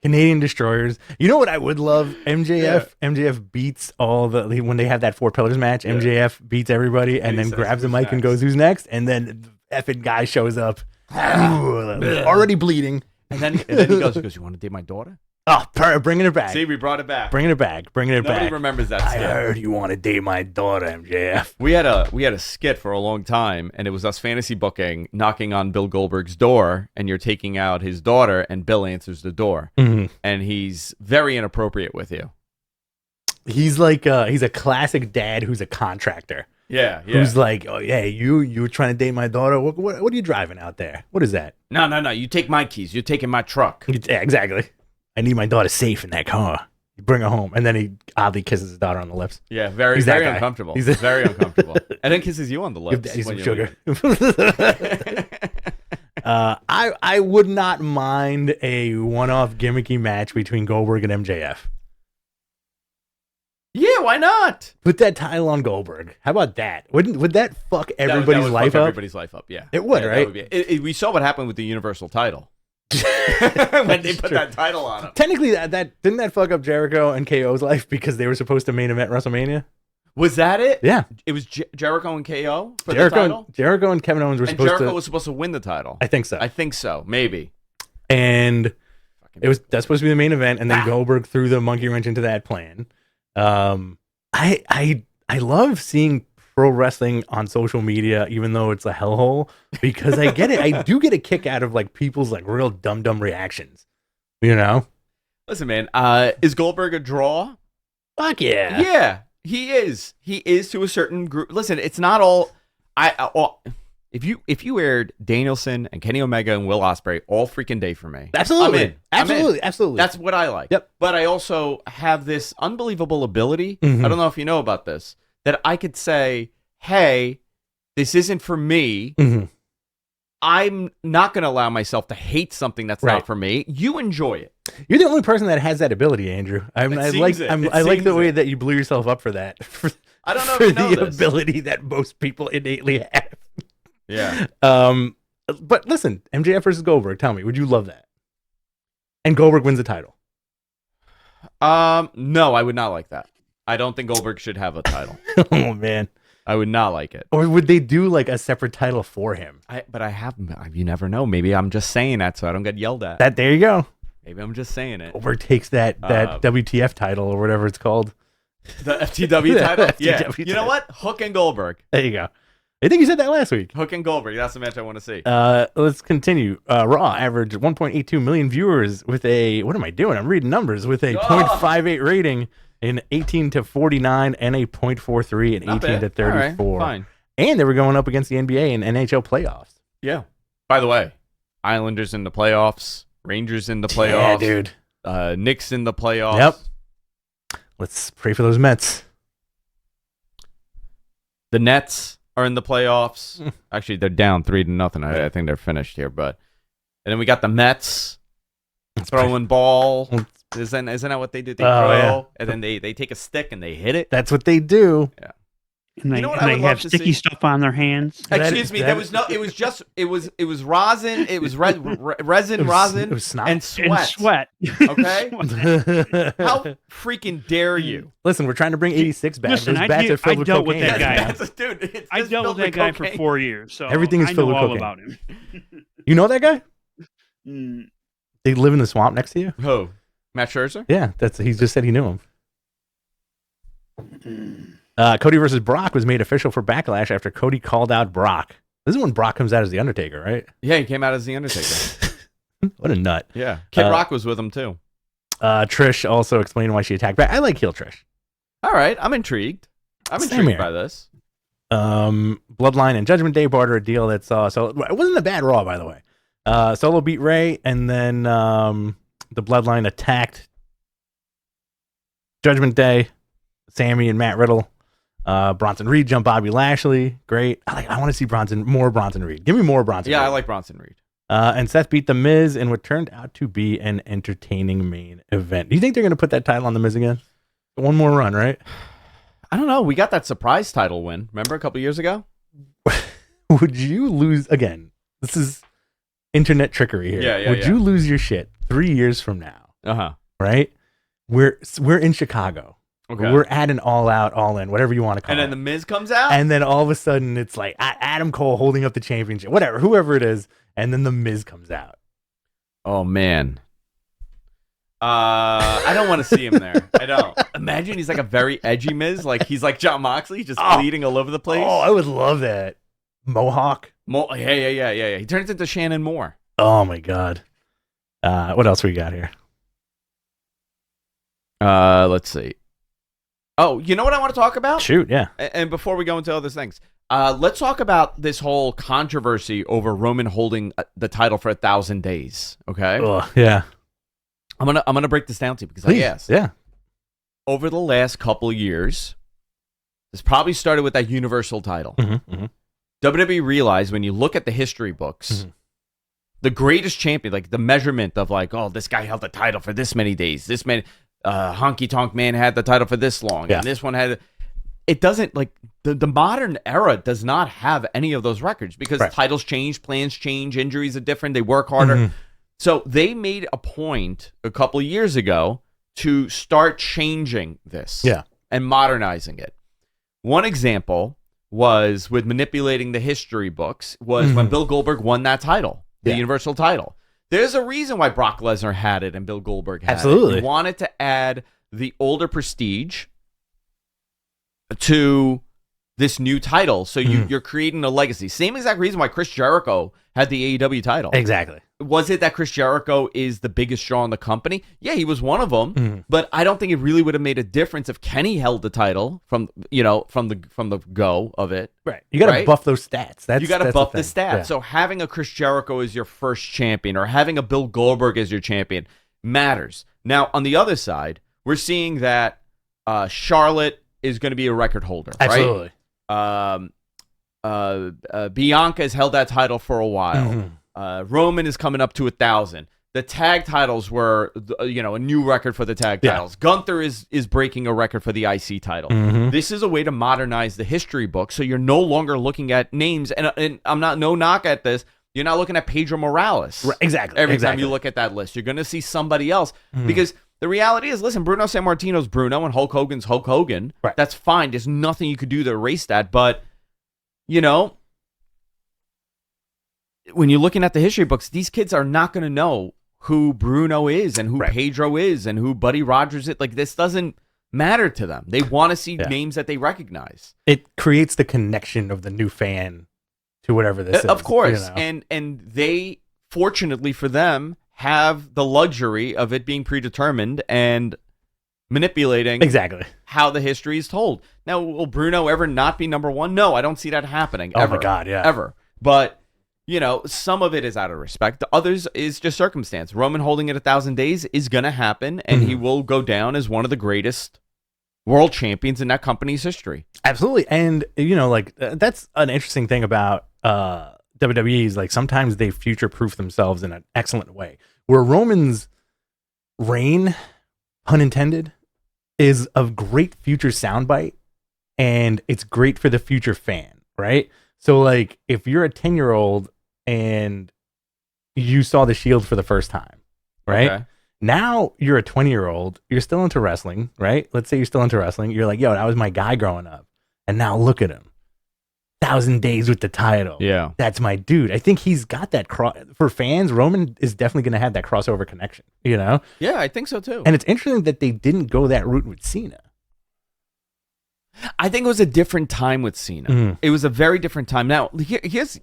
Canadian Destroyers. You know what I would love? MJF beats when they have that 4 pillars match. Yeah. MJF beats everybody and then grabs the mic and goes, "Who's next?" And then the effing guy shows up, already bleeding. And then he goes, "You want to date my daughter?" Oh, bringing it back. See, we brought it back. Bringing it back. Nobody remembers that skit. I heard you want to date my daughter, MJF. We had a skit for a long time, and it was us fantasy booking, knocking on Bill Goldberg's door, and you're taking out his daughter, and Bill answers the door, and he's very inappropriate with you. He's like he's a classic dad who's a contractor. Yeah. Who's like, oh yeah, you were trying to date my daughter? What are you driving out there? What is that? No. You take my keys. You're taking my truck. Yeah, exactly. I need my daughter safe in that car. You bring her home, and then he oddly kisses his daughter on the lips. Yeah, very uncomfortable. He's very uncomfortable, and then kisses you on the lips. Give daddy some sugar. I would not mind a one-off gimmicky match between Goldberg and MJF. Yeah, why not? Put that title on Goldberg. How about that? Would that fuck everybody's life up? Everybody's life up. Yeah, it would, right? That would be, we saw what happened with the Universal title. When they put that title on him. Technically, that didn't that fuck up Jericho and KO's life because they were supposed to main event WrestleMania? Was that it? Yeah. It was Jericho and KO for the title? Jericho and Kevin Owens were supposed to... Jericho was supposed to win the title. I think so. Maybe. And that's supposed to be the main event, and then Goldberg threw the monkey wrench into that plan. I love seeing pro wrestling on social media, even though it's a hellhole, because I get it. I do get a kick out of like people's like real dumb reactions. You know? Listen, man, is Goldberg a draw? Fuck yeah. Yeah, he is. He is to a certain group. Listen, it's not all if you aired Danielson and Kenny Omega and Will Ospreay all freaking day for me. Absolutely. I'm in. Absolutely. That's what I like. Yep. But I also have this unbelievable ability. Mm-hmm. I don't know if you know about this, that I could say, hey, this isn't for me. Mm-hmm. I'm not going to allow myself to hate something that's Right. not for me. You enjoy it. You're the only person that has that ability, Andrew. I like the way that you blew yourself up for that. I don't know for if you know the this. ability that most people innately have. Yeah. But listen, MJF versus Goldberg. Tell me, would you love that? And Goldberg wins the title. No, I would not like that. I don't think Goldberg should have a title. Oh man, I would not like it. or would they do like a separate title for him? You never know. Maybe I'm just saying that so I don't get yelled at. That there you go. Maybe I'm just saying it. Goldberg takes that WTF title or whatever it's called. The FTW title? Yeah. FTW You know what? Hook and Goldberg. There you go. I think you said that last week. Hook and Goldberg. That's the match I want to see. Let's continue. Raw averaged 1.82 million viewers with a, what am I doing? I'm reading numbers with a 0.58 rating in 18 to 49 and a 0.43 in 18 to 34. All right, fine. And they were going up against the NBA and NHL playoffs. Yeah. By the way, Islanders in the playoffs, Rangers in the playoffs. Yeah, dude. Knicks in the playoffs. Yep. Let's pray for those Mets. The Nets are in the playoffs. Actually, they're down 3-0. I think they're finished here, and then we got the Mets throwing ball. Isn't that what they do? They throw, and then they take a stick and they hit it. That's what they do. Yeah. And they, You know what and I they would have love to sticky see? stuff on their hands. Excuse me. There was no. It was just. It was rosin. It was resin, rosin, It was snot. and sweat. And sweat. Okay. How freaking dare you? Listen, we're trying to bring 86 back. Listen, Those bats are filled with dealt with cocaine. that guy. Dude, it's I just dealt with filled that guy cocaine. for 4 years, so Everything is I filled know with all cocaine. about him. You know that guy? Mm, They live in the swamp next to you? Who? Matt Scherzer? Yeah, he just said he knew him. Cody versus Brock was made official for Backlash after Cody called out Brock. This is when Brock comes out as the Undertaker, right? Yeah, he came out as the Undertaker. What a nut. Yeah, Kid Rock was with him too. Trish also explained why she attacked back. I like heel Trish. All right, I'm intrigued. I'm Same intrigued here. by this. Bloodline and Judgment Day barter a deal that saw. So it wasn't a bad Raw, by the way. Solo beat Ray, and then the Bloodline attacked Judgment Day, Sammy and Matt Riddle. Bronson Reed jumped Bobby Lashley. Great. I want to see more Bronson Reed. Give me more Bronson Reed. Yeah, I like Bronson Reed. And Seth beat The Miz in what turned out to be an entertaining main event. Do you think they're going to put that title on The Miz again? One more run, right? I don't know. We got that surprise title win. Remember a couple years ago? Would you lose again? This is internet trickery here. Yeah, Would you lose your shit 3 years from now? Right? We're in Chicago. Okay. We're at an all out, all in, whatever you want to call And it. then the Miz comes out. And then all of a sudden it's like Adam Cole holding up the championship, whatever, whoever it is, and then the Miz comes out. Oh man. I don't want to see him there. I don't. Imagine he's like a very edgy Miz, like he's like Jon Moxley, just bleeding all over the place. Oh, I would love that. Mohawk. Yeah. He turns into Shannon Moore. Oh my god. What else we got here? Let's see. Oh, you know what I want to talk about? Shoot, yeah. And before we go into other things, let's talk about this whole controversy over Roman holding the title for 1,000 days. Okay, Yeah. I'm gonna break this down to you because Please. I asked. Yeah. Over the last couple of years, this probably started with that Universal title. Mm-hmm. WWE realized when you look at the history books, the greatest champion, like the measurement of like, oh, this guy held the title for this many days, this many. Honky Tonk Man had the title for this long, and this one had. It doesn't like the modern era does not have any of those records because titles change, plans change, injuries are different, they work harder. So they made a point a couple of years ago to start changing this, and modernizing it. One example was with manipulating the history books was when Bill Goldberg won that title, the Universal title. There's a reason why Brock Lesnar had it and Bill Goldberg had it. He wanted to add the older prestige to this new title. So you're creating a legacy. Same exact reason why Chris Jericho had the AEW title. Exactly. Was it that Chris Jericho is the biggest draw in the company? Yeah, he was one of them. But I don't think it really would have made a difference if Kenny held the title from the go of it. Right. You got to buff those stats. You got to buff the stats. Yeah. So having a Chris Jericho as your first champion or having a Bill Goldberg as your champion matters. Now, on the other side, we're seeing that Charlotte is going to be a record holder. Absolutely. Right? Bianca has held that title for a while. Roman is coming up to 1,000. The tag titles were, a new record for the tag titles. Gunther is breaking a record for the IC title. This is a way to modernize the history book, so you're no longer looking at names. And I'm not no knock at this. You're not looking at Pedro Morales. Right, exactly. Every time you look at that list, you're going to see somebody else because the reality is, listen, Bruno Sammartino's Bruno and Hulk Hogan's Hulk Hogan. Right. That's fine. There's nothing you could do to erase that. But when you're looking at the history books, these kids are not going to know who Bruno is and who Pedro is and who Buddy Rogers is. Like, this doesn't matter to them. They want to see names that they recognize. It creates the connection of the new fan to whatever this is. Of course. And they, fortunately for them, have the luxury of it being predetermined and manipulating how the history is told. Now, will Bruno ever not be number one? No, I don't see that happening. Oh, my God, yeah. Ever. But some of it is out of respect. The others is just circumstance. Roman holding it 1,000 days is going to happen, and he will go down as one of the greatest world champions in that company's history. Absolutely. And, that's an interesting thing about WWE is, like, sometimes they future-proof themselves in an excellent way. Where Roman's reign, pun intended, is a great future soundbite, and it's great for the future fan, right? So, like, if you're a 10-year-old and you saw the Shield for the first time, right? Okay. Now you're a 20-year-old, you're still into wrestling, right? Let's say you're still into wrestling. You're like, yo, that was my guy growing up. And now look at him. 1,000 days with the title. Yeah. That's my dude. I think he's got that for fans. Roman is definitely going to have that crossover connection, Yeah, I think so too. And it's interesting that they didn't go that route with Cena. I think it was a different time with Cena. It was a very different time. Now, this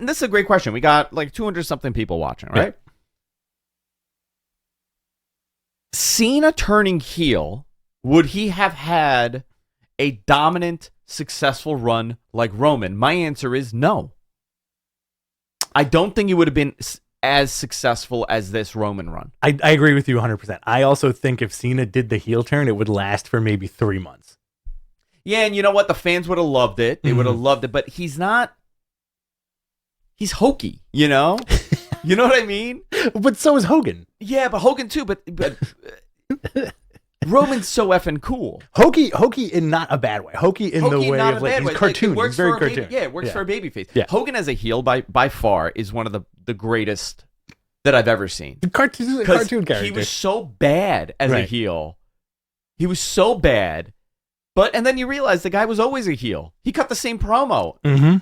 is a great question. We got like 200 something people watching, right? Yeah. Cena turning heel, would he have had a dominant, successful run like Roman? My answer is no. I don't think he would have been as successful as this Roman run. I agree with you 100%. I also think if Cena did the heel turn, it would last for maybe 3 months. Yeah, and you know what? The fans would have loved it. They would have loved it, but he's hokey, You know what I mean? But so is Hogan. Yeah, but Hogan too, but Roman's so effing cool. Hokey in not a bad way. Hokey in the way of like, he's cartoon. He's very cartoon. It works for a babyface. Yeah. Hogan as a heel by far is one of the greatest that I've ever seen. Cartoon character. He was so bad as a heel. He was so bad. And then you realize the guy was always a heel. He cut the same promo. Mm-hmm.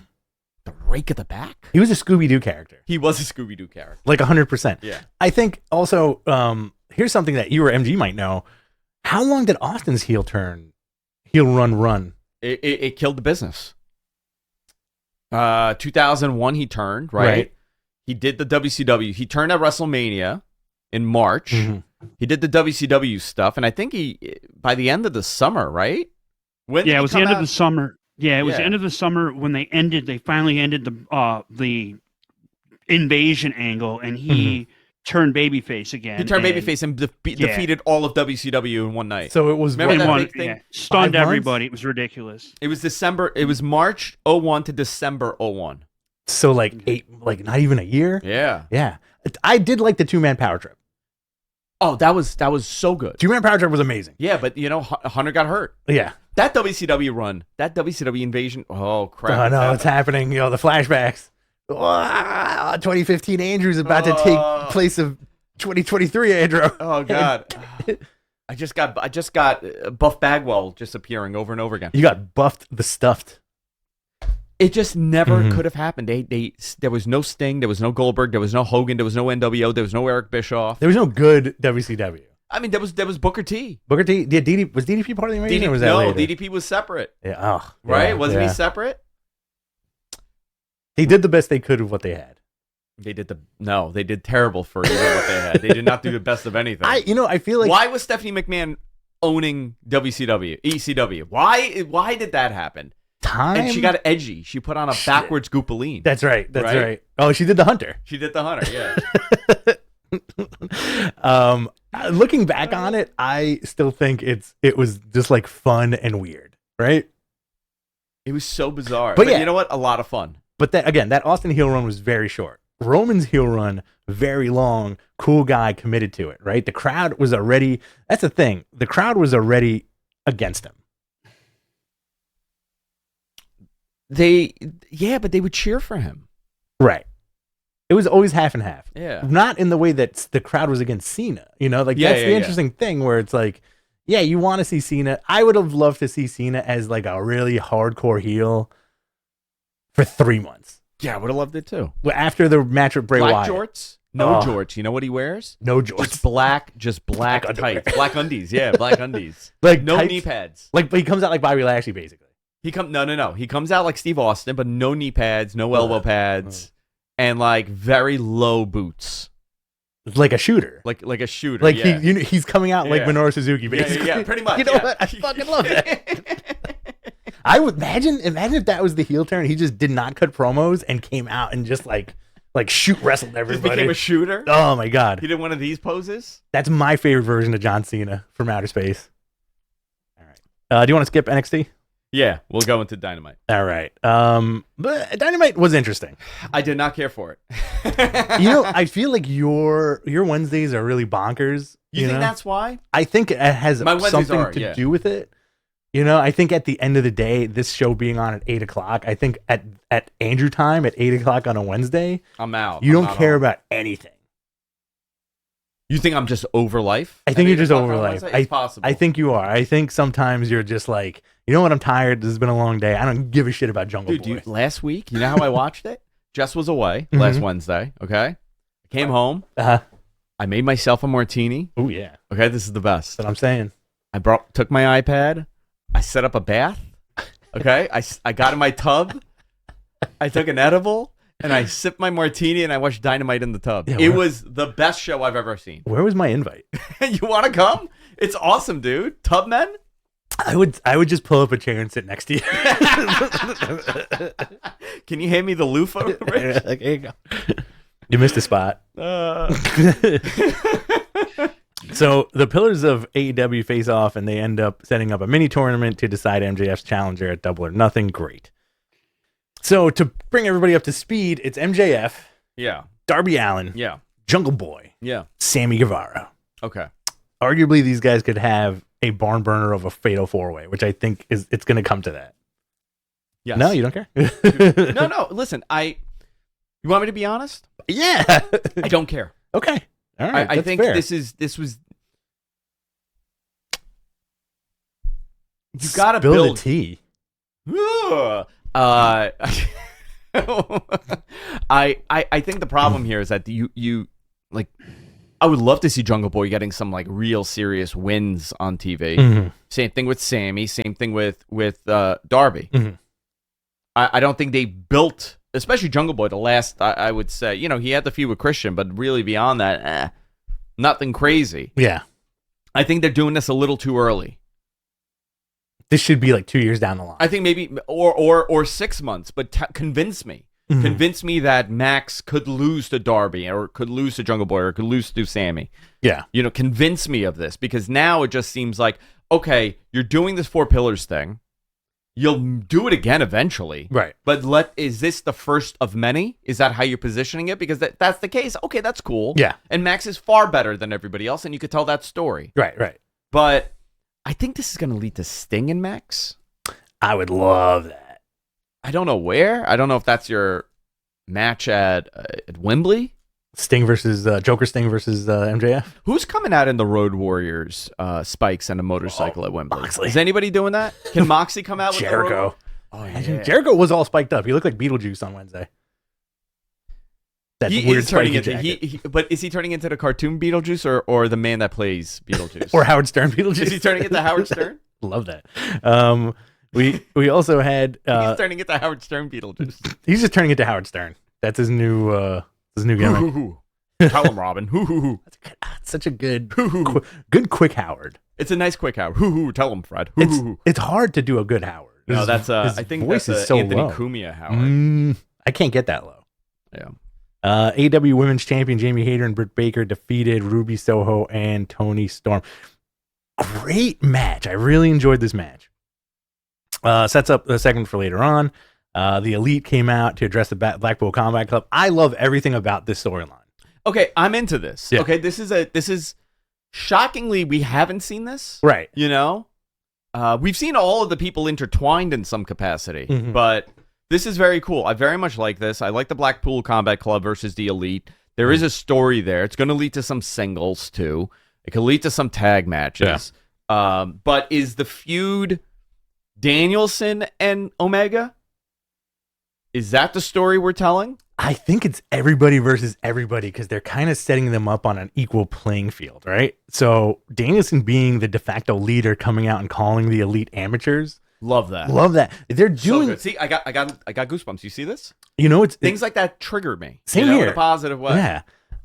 The rake of the back. He was a Scooby-Doo character. He was a Scooby-Doo character. Like 100%. Yeah. I think also, here's something that you or MG might know. How long did Austin's heel run? It killed the business. 2001 he turned, right? He did the WCW. He turned at WrestleMania in March. Mm-hmm. He did the WCW stuff, and I think by the end of the summer, right? It was the end of the summer. Yeah, it was the end of the summer when they finally ended the Invasion angle, and he turned babyface again. He turned babyface and defeated all of WCW in one night. So it was stunned everybody. It was ridiculous. It was March 01 to December 01. So not even a year? Yeah. Yeah. I did like the 2-man power trip. Oh, that was so good. 2-man power trip was amazing. Yeah, but Hunter got hurt. Yeah. That WCW run, that WCW invasion. Oh crap! Oh no, it's happening. The flashbacks. 2015 Andrew's about to take place of 2023 Andrew. Oh god. I just got Buff Bagwell just appearing over and over again. You got buffed the stuffed. It just never could have happened. There was no Sting, there was no Goldberg, there was no Hogan, there was no NWO, there was no Eric Bischoff. There was no good WCW. I mean, there was Booker T. Booker T. Yeah, was DDP part of the Invasion? Or was that later? DDP was separate. Yeah. Oh, right? Wasn't he separate? They did the best they could with what they had. They did terrible for what they had. They did not do the best of anything. I feel like, why was Stephanie McMahon owning ECW? Why did that happen? Time. And she got edgy. She put on a backwards goopaline. That's right. That's right. Oh, she did the Hunter. Yeah. Looking back on it, I still think it was just like fun and weird, right? It was so bizarre. But But yeah. you know what? A lot of fun. But that Austin heel run was very short. Roman's heel run, very long, cool guy committed to it, right? The crowd was already, that's the thing. The crowd was already against him. But they would cheer for him. Right. It was always half and half. Yeah. Not in the way that the crowd was against Cena. Like that's the interesting thing where it's like, yeah, you want to see Cena. I would have loved to see Cena as like a really hardcore heel for 3 months. Yeah, I would have loved it too. After the match with Bray Black Wyatt. jorts? No jorts. You know what he wears? No jorts. Just black underwear. tights. Black undies. Yeah, black undies. Like no tights, knee pads. But he comes out like Bobby Lashley, basically. No. He comes out like Steve Austin, but no knee pads, no elbow pads, and like very low boots. Like a shooter. Like a shooter. Like yeah. he's coming out like Minoru Suzuki, basically. Yeah, pretty much. You know what? I fucking love that. I would imagine if that was the heel turn. He just did not cut promos and came out and just like shoot wrestled everybody. Just became a shooter. Oh my god. He did one of these poses. That's my favorite version of John Cena from outer space. All right. Do you want to skip NXT? Yeah, we'll go into Dynamite. All right. But Dynamite was interesting. I did not care for it. I feel like your Wednesdays are really bonkers. You think know? that's why? I think it has My Wednesdays something are, to do with it. I think at the end of the day, this show being on at 8:00, I think at Andrew time at 8:00 on a Wednesday, I'm out. You don't I'm care out. about anything. You think I'm just over life? I think you're just over life. It's possible. I think you are. I think sometimes you're just like, you know what? I'm tired. This has been a long day. I don't give a shit about Jungle Boy. Last week, you know how I watched it? Jess was away last Wednesday. Okay, I came home. I made myself a martini. Oh yeah. Okay, this is the best. That's what I'm saying. I took my iPad. I set up a bath. Okay, I got in my tub. I took an edible. And I sipped my martini and I watched Dynamite in the tub. Yeah, it was the best show I've ever seen. Where was my invite? You want to come? It's awesome, dude. Tubmen? I would just pull up a chair and sit next to you. Can you hand me the loofah, Rich? Like, here you go. You missed a spot. So the pillars of AEW face off and they end up setting up a mini tournament to decide MJS Challenger at Double or Nothing. Great. So to bring everybody up to speed, it's MJF, Yeah. Darby Allin, Yeah. Jungle Boy, Yeah. Sammy Guevara. Okay. Arguably, these guys could have a barn burner of a fatal four-way, which I think it's going to come to that. Yes. No, you don't care? No. Listen, you want me to be honest? Yeah. I don't care. Okay. All right. I think fair. this was. You gotta Spill build the tea. Ugh. I think the problem here is that you like. I would love to see Jungle Boy getting some like real serious wins on TV. Mm-hmm. Same thing with Sammy. Same thing with Darby. Mm-hmm. I don't think they built, especially Jungle Boy. The last I would say, he had the feud with Christian, but really beyond that, nothing crazy. Yeah. I think they're doing this a little too early. This should be like 2 years down the line. I think maybe or 6 months, but convince me. Mm-hmm. Convince me that Max could lose to Darby or could lose to Jungle Boy or could lose to Sammy. Yeah. Convince me of this because now it just seems like, okay, you're doing this 4 pillars thing. You'll do it again eventually. Right. But is this the first of many? Is that how you're positioning it? Because that's the case. Okay, that's cool. Yeah. And Max is far better than everybody else, and you could tell that story. Right. But I think this is going to lead to Sting and Max. I would love that. I don't know where. I don't know if that's your match at Wembley. Joker Sting versus MJF. Who's coming out in the Road Warriors spikes and a motorcycle at Wembley? Moxley. Is anybody doing that? Can Moxie come out with Jericho? Oh, yeah. Jericho was all spiked up. He looked like Beetlejuice on Wednesday. That's He weird. is turning into jacket. but is he turning into the cartoon Beetlejuice or the man that plays Beetlejuice? Or Howard Stern Beetlejuice? Is he turning into Howard Stern? Love that. We also had He's turning into Howard Stern Beetlejuice. he's just turning into Howard Stern. That's his new gimmick. Tell him, Robin. That's such a good quick Howard. It's a nice quick Howard. Tell him, Fred. It's hard to do a good Howard. No, that's his I think voice that's is so Anthony low. Cumia Howard. I can't get that low. Yeah. AEW Women's Champion Jamie Hayter and Britt Baker defeated Ruby Soho and Toni Storm. Great match. I really enjoyed this match. Sets up the segment for later on. The Elite came out to address the Blackpool Combat Club. I love everything about this storyline. Okay, I'm into this. Yeah. Okay, this is shockingly, we haven't seen this. Right. You know? We've seen all of the people intertwined in some capacity, but this is very cool. I very much like this. I like the Blackpool Combat Club versus the Elite. There is a story there. It's going to lead to some singles, too. It could lead to some tag matches. Yeah. But is the feud Danielson and Omega? Is that the story we're telling? I think it's everybody versus everybody because they're kind of setting them up on an equal playing field, right? So Danielson being the de facto leader coming out and calling the Elite amateurs. Love that. Love that. They're doing. So good. See, I got goosebumps. You see this? You know, it's things like that triggered me. Same here, in a positive way. Yeah.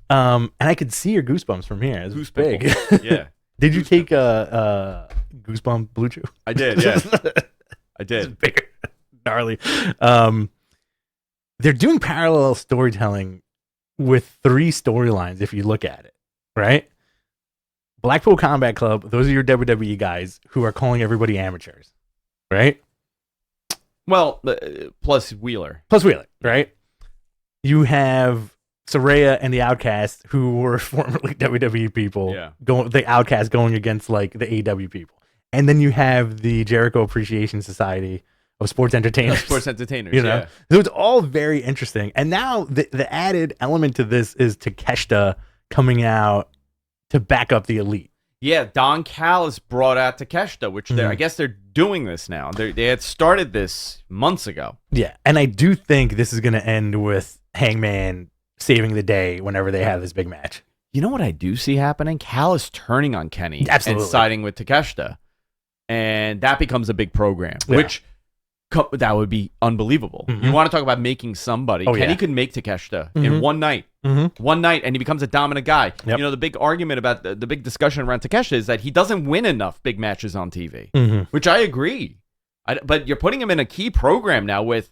And I could see your goosebumps from here. It's big. Yeah. Did you take a goosebump blue chew? I did. Yeah. I did. It's bigger, gnarly. They're doing parallel storytelling with 3 storylines. If you look at it, right? Blackpool Combat Club. Those are your WWE guys who are calling everybody amateurs. Right? Well, plus Wheeler. Right? You have Saraya and the Outcast, who were formerly WWE people. Yeah. The Outcast going against like the AEW people. And then you have the Jericho Appreciation Society of sports entertainers. You know? Yeah. So it's all very interesting. And now the added element to this is Takeshita coming out to back up the Elite. Yeah, Don Callis brought out Takeshita, which I guess they're doing this now. They had started this months ago. Yeah, and I do think this is going to end with Hangman saving the day whenever they have this big match. You know what I do see happening? Callis turning on Kenny Absolutely. and siding with Takeshita. And that becomes a big program, which that would be unbelievable. You want to talk about making somebody. Kenny could make Takeshita in one night. One night, and he becomes a dominant guy. Yep. You know, the big argument about the big discussion around Takeshita is that he doesn't win enough big matches on TV, which I agree. But you're putting him in a key program now with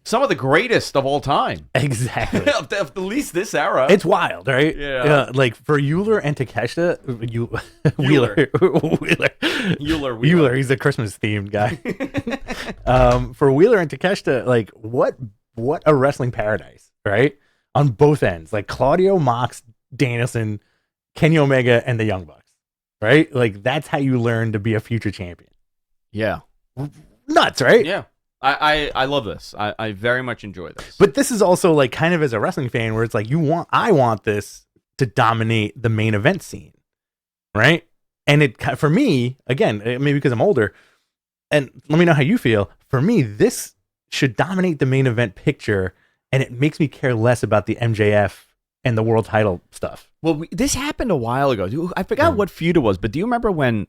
some of the greatest of all time. Exactly. of at least this era. It's wild, right? Yeah. Like for Euler and Takeshita, Wheeler. He's a Christmas themed guy. For Wheeler and Takeshita, like what a wrestling paradise, right? On both ends, like Claudio, Mox, Danielson, Kenny Omega, and the Young Bucks, right? Like that's how you learn to be a future champion. Yeah. Nuts, right? Yeah. I love this. I very much enjoy this. But this is also like kind of as a wrestling fan where it's like I want this to dominate the main event scene, right? And it for me, again, maybe because I'm older, and let me know how you feel. For me, this should dominate the main event picture, and it makes me care less about the MJF and the world title stuff. Well, this happened a while ago. I forgot what feud it was, but do you remember when,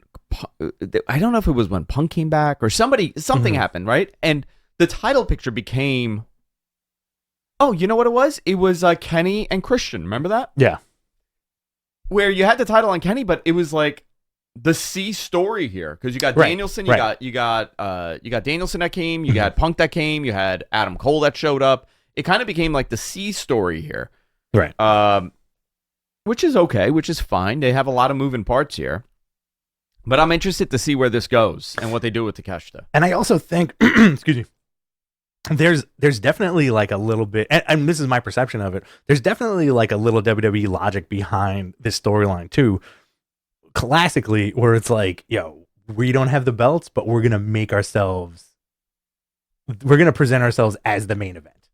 I don't know if it was when Punk came back or something happened, right? And the title picture became, you know what it was? It was Kenny and Christian. Remember that? Yeah. Where you had the title on Kenny, but it was like the C story here. Because you got Danielson, you got Danielson that came, you got Punk that came, you had Adam Cole that showed up. It kind of became like the C story here. Right. Which is okay, which is fine. They have a lot of moving parts here. But I'm interested to see where this goes and what they do with Takeshita. And I also think, excuse me, there's definitely like a little bit, and this is my perception of it, there's definitely like a little WWE logic behind this storyline too. Classically, where it's like, we don't have the belts, but we're going to present ourselves as the main event.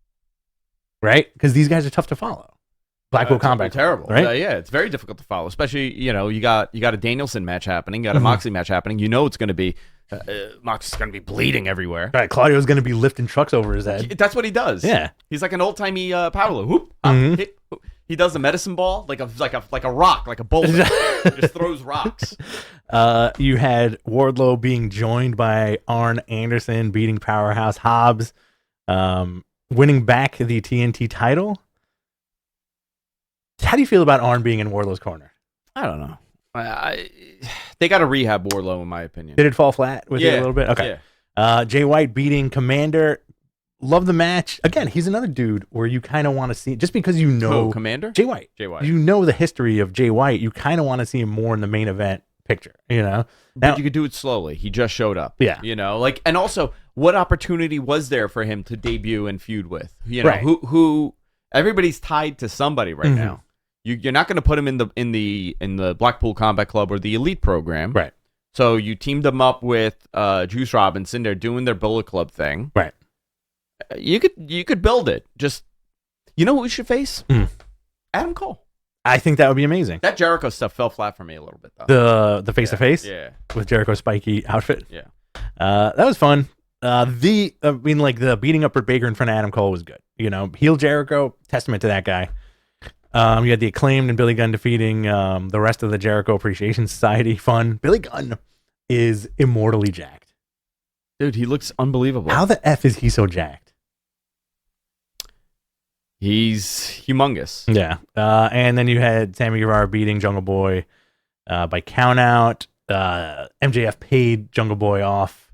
Right? Because these guys are tough to follow. Blackpool Combat, terrible, right? Yeah, it's very difficult to follow, especially you got a Danielson match happening, you got a Moxley match happening. It's going to be Moxley's going to be bleeding everywhere. Right, Claudio's going to be lifting trucks over his head. That's what he does. Yeah, he's like an old timey power. Whoop, hit. He does a medicine ball like a rock, like a boulder. He just throws rocks. You had Wardlow being joined by Arn Anderson, beating Powerhouse Hobbs, winning back the TNT title. How do you feel about Arn being in Wardlow's corner? I don't know. They got to rehab Wardlow, in my opinion. Did it fall flat with you a little bit? Okay. Yeah. Jay White beating Commander. Love the match. Again, he's another dude where you kind of want to see, just because you know Commander? Jay White. Jay White. You know the history of Jay White. You kind of want to see him more in the main event picture, you know? But you could do it slowly. He just showed up. Yeah. You know, like, and also, what opportunity was there for him to debut and feud with? You know, Right. who everybody's tied to somebody right now. You're not going to put him in the Blackpool Combat Club or the Elite program. Right. So you teamed them up with Juice Robinson. They're doing their Bullet Club thing. Right. You could build it. Just, you know who we should face? Adam Cole. I think that would be amazing. That Jericho stuff fell flat for me a little bit, though. The face-to-face? Yeah. With Jericho's spiky outfit? Yeah. That was fun. The beating up Britt Baker in front of Adam Cole was good. You know, heel Jericho, testament to that guy. You had the Acclaimed and Billy Gunn defeating the rest of the Jericho Appreciation Society. Fun. Billy Gunn is immortally jacked. Dude, he looks unbelievable. How the F is he so jacked? He's humongous. Yeah. And then you had Sammy Guevara beating Jungle Boy by countout. MJF paid Jungle Boy off.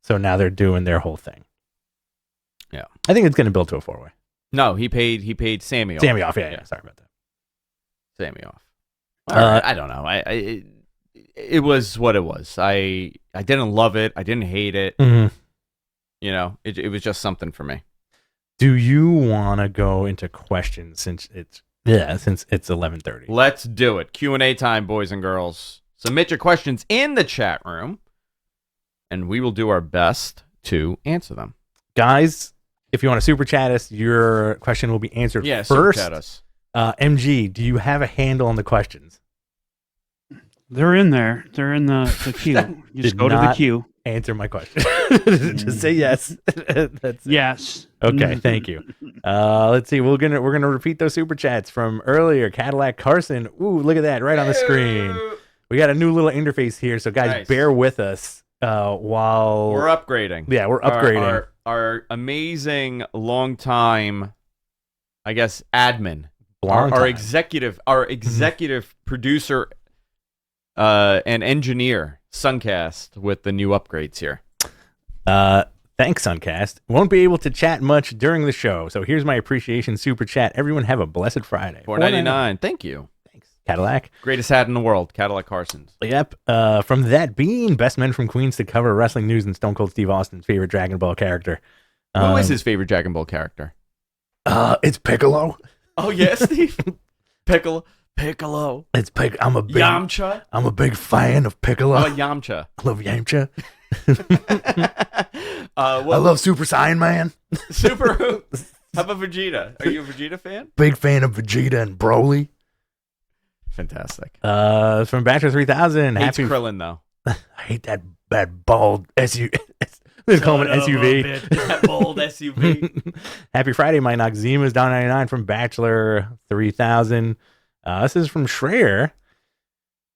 So now they're doing their whole thing. Yeah. I think it's going to build to a 4-way. No, he paid Sammy off. Sammy off, yeah. Sorry about that. Sammy off. All right, I don't know. It was what it was. I didn't love it. I didn't hate it. You know, it was just something for me. Do you want to go into questions since it's 11:30? Let's do it. Q&A time, boys and girls. Submit your questions in the chat room, and we will do our best to answer them. Guys, if you want to super chat us, your question will be answered first. Super chat us. MG, do you have a handle on the questions? They're in there. They're in the queue. You just go to the queue. Answer my question. Just say yes. That's yes. Okay, thank you. Let's see. We're gonna repeat those super chats from earlier. Cadillac Carson. Ooh, look at that right on the screen. We got a new little interface here, so guys, bear with us while we're upgrading. Yeah, we're upgrading. Our amazing long-time, I guess, admin, our executive producer and engineer, Suncast, with the new upgrades here. Thanks, Suncast. Won't be able to chat much during the show, so here's my appreciation super chat. Everyone have a blessed Friday. $4.99. Thank you. Thanks, Cadillac. Greatest hat in the world, Cadillac Carson's. Yep. From that being best men from Queens to cover wrestling news and Stone Cold Steve Austin's favorite Dragon Ball character. Who is his favorite Dragon Ball character? It's Piccolo. Oh yeah, Steve. Piccolo. It's I'm a big Yamcha. I'm a big fan of Piccolo. Oh, Yamcha. I love Yamcha. I love Super Saiyan Man. Super. How about Vegeta? Are you a Vegeta fan? Big fan of Vegeta and Broly. Fantastic. From Bachelor 3000. Hates Krillin though. I hate that bald SUV. They call him an SUV. That bold SUV. Happy Friday, my Noxema's down 99 from Bachelor 3000. This is from Schreier.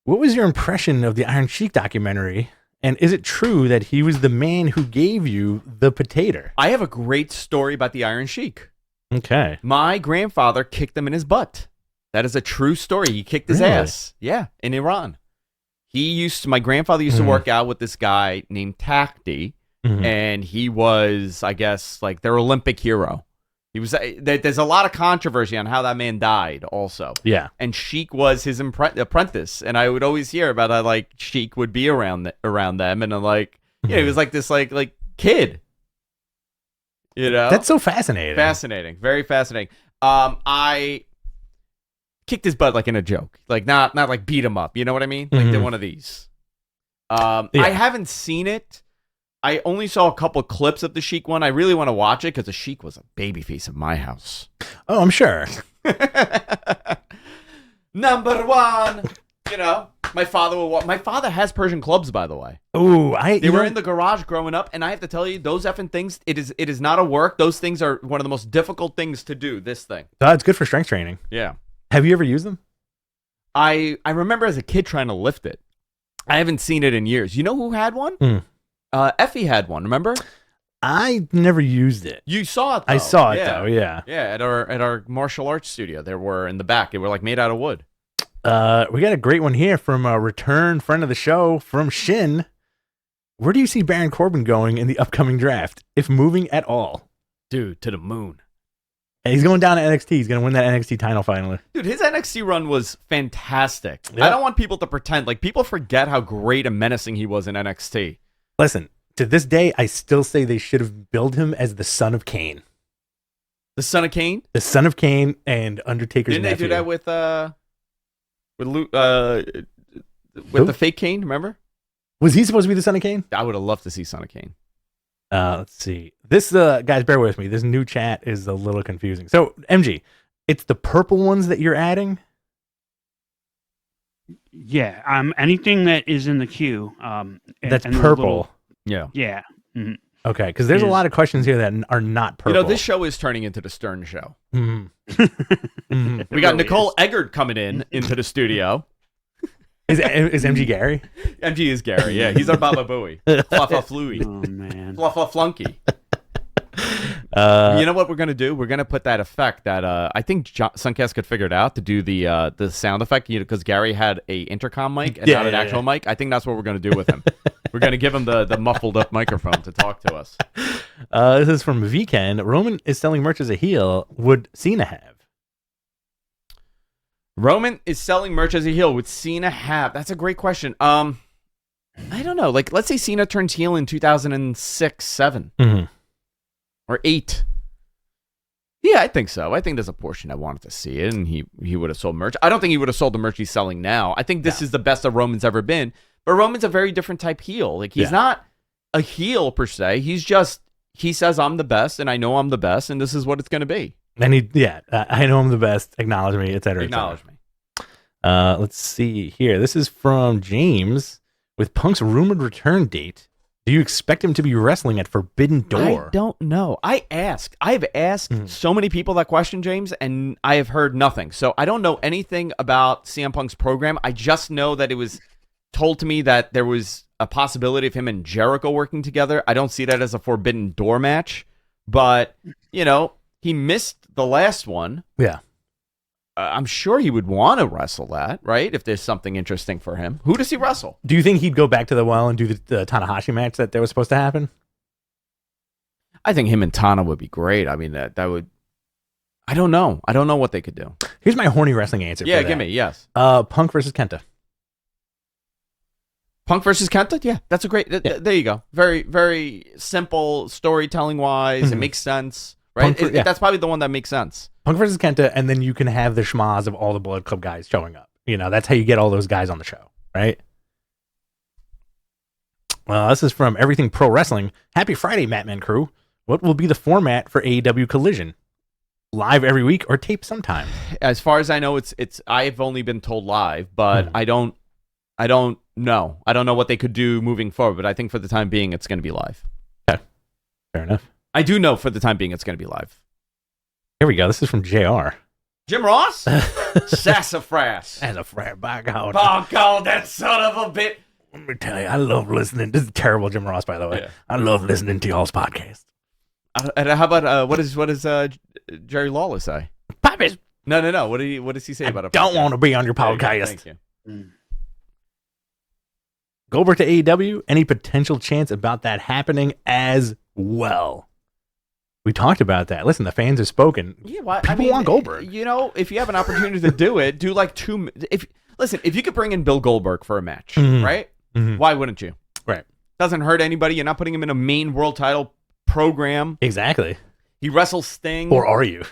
What was your impression of the Iron Sheik documentary? And is it true that he was the man who gave you the potato? I have a great story about the Iron Sheik. Okay. My grandfather kicked him in his butt. That is a true story. He kicked his ass. Yeah, in Iran. My grandfather used to work out with this guy named Takdi. And he was, I guess, like their Olympic hero. He was. There's a lot of controversy on how that man died, also. Yeah. And Sheik was his apprentice, and I would always hear about how like Sheik would be around them, and like, he was like this like kid. You know. That's so fascinating. Fascinating, very fascinating. I kicked his butt like in a joke, like not like beat him up. You know what I mean? Like they're one of these. I haven't seen it. I only saw a couple clips of the Sheik one. I really want to watch it because the Sheik was a babyface of my house. Oh, I'm sure. Number one. You know, my father has Persian clubs, by the way. Oh, they were in the garage growing up, and I have to tell you, those effing things, it is not a work. Those things are one of the most difficult things to do, this thing. It's good for strength training. Yeah. Have you ever used them? I remember as a kid trying to lift it. I haven't seen it in years. You know who had one? Effie had one, remember? I never used it. You saw it, though. I saw it, though, yeah. Yeah, at our martial arts studio. There were in the back. They were like made out of wood. We got a great one here from a return friend of the show, from Shin. Where do you see Baron Corbin going in the upcoming draft, if moving at all? Dude, to the moon. And he's going down to NXT. He's going to win that NXT title finally. Dude, his NXT run was fantastic. Yep. I don't want people to pretend. Like, people forget how great and menacing he was in NXT. Listen, to this day, I still say they should have billed him as the son of Kane. The son of Kane? The son of Kane and Undertaker's Didn't nephew. they do that with the fake Kane, remember? Was he supposed to be the son of Kane? I would have loved to see Son of Kane. Let's see. This, guys, bear with me. This new chat is a little confusing. So, MG, it's the purple ones that you're adding? Yeah. Anything that is in the queue. That's and the purple. Yeah. Yeah. Mm-hmm. Okay, because there's a lot of questions here that are not purple. You know, this show is turning into the Stern Show. Mhm. Mhm. We got Nicole Eggert coming into the studio. Is MG Gary? MG is Gary, yeah. He's our Baba Booey. Fluffa Flooey. Oh, man. Fluffa Flunky. You know what we're going to do? We're going to put that effect that I think Suncast could figure it out to do the sound effect, because Gary had a intercom mic and not an actual mic. I think that's what we're going to do with him. We're going to give him the muffled up microphone to talk to us. This is from Vken. Roman is selling merch as a heel. Would Cena have? Roman is selling merch as a heel. Would Cena have? That's a great question. I don't know. Like, let's say Cena turns heel in 2006, 7, or 8. Yeah, I think so. I think there's a portion that wanted to see it, and he would have sold merch. I don't think he would have sold the merch he's selling now. I think this is the best that Roman's ever been. But Roman's a very different type heel. Like, he's not a heel per se. He's just, he says, I'm the best, and I know I'm the best, and this is what it's going to be. And I know I'm the best. Acknowledge me, etc. Acknowledge me. Let's see here. This is from James. With Punk's rumored return date, do you expect him to be wrestling at Forbidden Door? I don't know. I've asked so many people that question, James, and I have heard nothing. So I don't know anything about CM Punk's program. I just know that it was told to me that there was a possibility of him and Jericho working together. I don't see that as a Forbidden Door match, but, you know, he missed the last one. Yeah. I'm sure he would want to wrestle that, right? If there's something interesting for him. Who does he wrestle? Do you think he'd go back to the well and do the Tanahashi match that was supposed to happen? I think him and Tana would be great. I mean, that would... I don't know. I don't know what they could do. Here's my horny wrestling answer. Yeah, for that. give me, yes. Punk versus Kenta. Punk versus Kenta? Yeah, that's a great... There you go. Very, very simple storytelling-wise. It makes sense, right? That's probably the one that makes sense. Punk versus Kenta, and then you can have the schmaz of all the Bullet Club guys showing up. You know, that's how you get all those guys on the show, right? Well, this is from Everything Pro Wrestling. Happy Friday, Matman crew. What will be the format for AEW Collision? Live every week or tape sometime? As far as I know, it's. I've only been told live, but I don't know. I don't know what they could do moving forward, but I think for the time being, it's going to be live. Okay. Fair enough. I do know for the time being, it's going to be live. Here we go. This is from JR. Jim Ross? Sassafras. Sassafras, by God. Oh, God, that son of a bit. Let me tell you, I love listening. This is terrible, Jim Ross, by the way. Yeah. I love listening to y'all's podcast. And how about, what does Jerry Lawler say? Puppies. No. What does he say about it? Don't want to be on your podcast. Thank you. Goldberg to AEW. Any potential chance about that happening as well? We talked about that. Listen, the fans have spoken. Yeah, well, People want Goldberg. You know, if you have an opportunity to do it, do like two. If you could bring in Bill Goldberg for a match, right? Why wouldn't you? Right. Doesn't hurt anybody. You're not putting him in a main world title program. Exactly. He wrestles Sting. Or are you?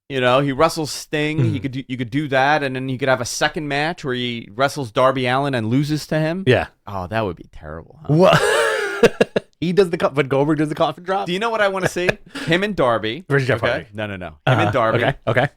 You know, he wrestles Sting. You could do that, and then you could have a second match where he wrestles Darby Allin and loses to him. Yeah. Oh, that would be terrible. Huh? What? He does but Goldberg does the coffin drop. Do you know what I want to see? Him and Darby. Where's Jeff Hardy? No. Him and Darby. Okay.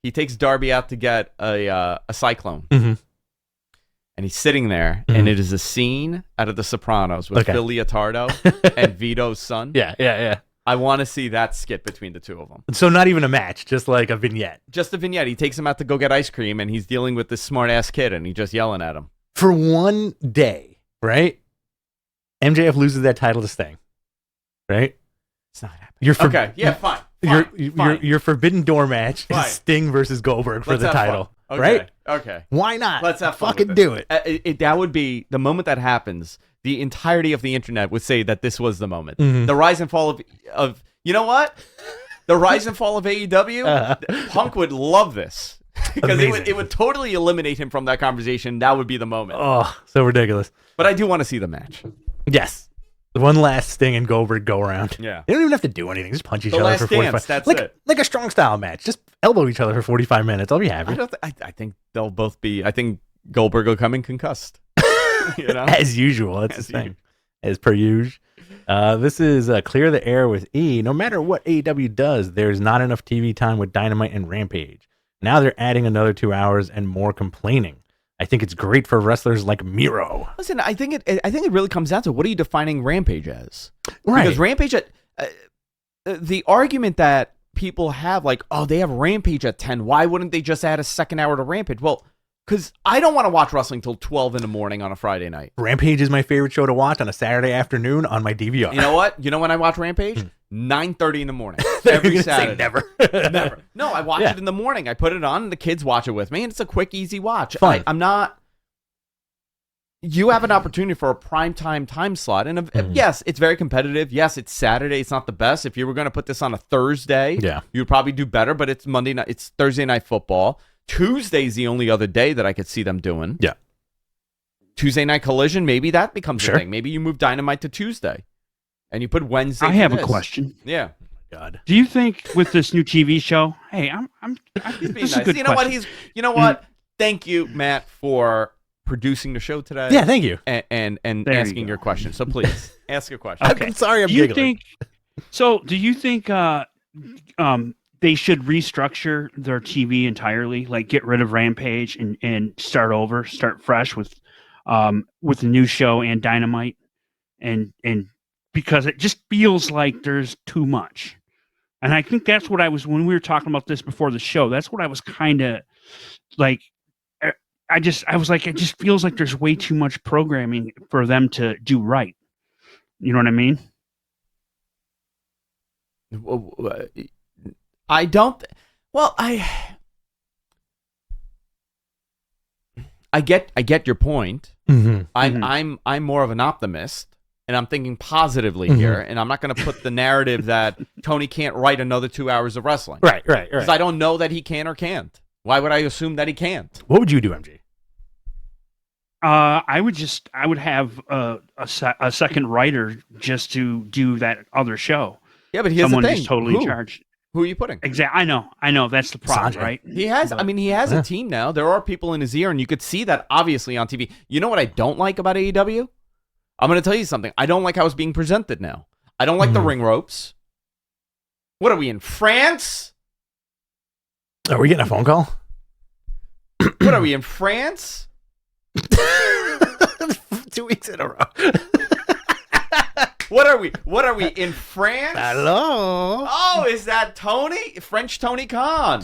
He takes Darby out to get a cyclone. And he's sitting there, and it is a scene out of The Sopranos with Phil Leotardo and Vito's son. Yeah. I want to see that skit between the two of them. So not even a match, just like a vignette. Just a vignette. He takes him out to go get ice cream, and he's dealing with this smart-ass kid, and he's just yelling at him. For one day, right? MJF loses that title to Sting, right? It's not happening. Fine. Your Forbidden Door match is Sting versus Goldberg for the title, right? Okay. Why not? Let's have fun. Fucking do it. That would be the moment that happens. The entirety of the internet would say that this was the moment. The rise and fall of you know what? The rise and fall of AEW. Punk would love this because it would totally eliminate him from that conversation. That would be the moment. Oh, so ridiculous. But I do want to see the match. Yes. One last Sting and Goldberg go around. Yeah. They don't even have to do anything. Just punch each The other last for 45 dance, that's like, it. Like a strong style match. Just elbow each other for 45 minutes. I'll be happy. I think they'll both be. I think Goldberg will come in concussed. You know? As usual. That's the thing. As per usual. This is Clear the Air with E. No matter what AEW does, there's not enough TV time with Dynamite and Rampage. Now they're adding another 2 hours and more complaining. I think it's great for wrestlers like Miro. Listen, I think it really comes down to what are you defining Rampage as? Right. Because Rampage the argument that people have, like, oh, they have Rampage at 10. Why wouldn't they just add a second hour to Rampage? Well, because I don't want to watch wrestling till 12 in the morning on a Friday night. Rampage is my favorite show to watch on a Saturday afternoon on my DVR. You know what? You know when I watch Rampage? 9:30 in the morning. Every Saturday. Never. Never. No, I watch it in the morning. I put it on, and the kids watch it with me, and it's a quick, easy watch. Fun. I'm not... You have an opportunity for a primetime time slot, and yes, it's very competitive. Yes, it's Saturday. It's not the best. If you were going to put this on a Thursday, you would probably do better, but it's Monday night. It's Thursday Night Football. Tuesday's the only other day that I could see them doing. Yeah. Tuesday Night Collision, maybe that becomes a thing. Maybe you move Dynamite to Tuesday, and you put Wednesday. I have a question. Yeah. God. Do you think with this new TV show? Hey, this is a good You know question. what? You know what? Thank you, Matt, for producing the show today. Yeah, thank you. And asking your question. So please ask a question. Okay. I'm sorry, I'm giggling. Do you think they should restructure their TV entirely, like get rid of Rampage and start fresh with the new show and Dynamite, and because it just feels like there's too much, and I think that's what I was when we were talking about this before the show. That's what I was kind of like. I was like, it just feels like there's way too much programming for them to do right. You know what I mean? I don't. Well, I get your point. Mm-hmm. I'm more of an optimist, and I'm thinking positively here. And I'm not going to put the narrative that Tony can't write another 2 hours of wrestling. Right. Because I don't know that he can or can't. Why would I assume that he can't? What would you do, MG? I would have a second writer just to do that other show. Yeah, but here's the thing. Someone just totally charged. Who are you putting? Exactly. I know. That's the problem, Sanjay. right? He has. He has a team now. There are people in his ear, and you could see that obviously on TV. You know what I don't like about AEW? I'm going to tell you something. I don't like how it's being presented now. I don't like the ring ropes. What are we in France? Are we getting a phone call? What are we in France? 2 weeks in a row. What are we in France? Hello. Oh, is that Tony? French Tony Khan.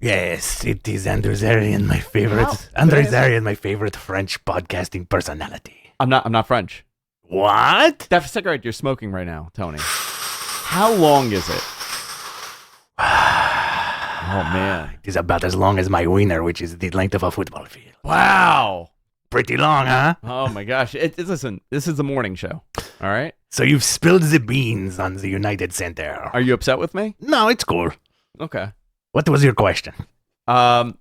Yes, it is Andrew Zarian, my favorite. Wow. Andrew Zarian, my favorite French podcasting personality. I'm not French. What? That cigarette you're smoking right now, Tony. How long is it? Oh man, It is about as long as my wiener, which is the length of a football field. wow. Pretty long, huh? Oh my gosh. Listen, this is the morning show. All right. So you've spilled the beans on the United Center. Are you upset with me? No, it's cool. Okay. What was your question? Can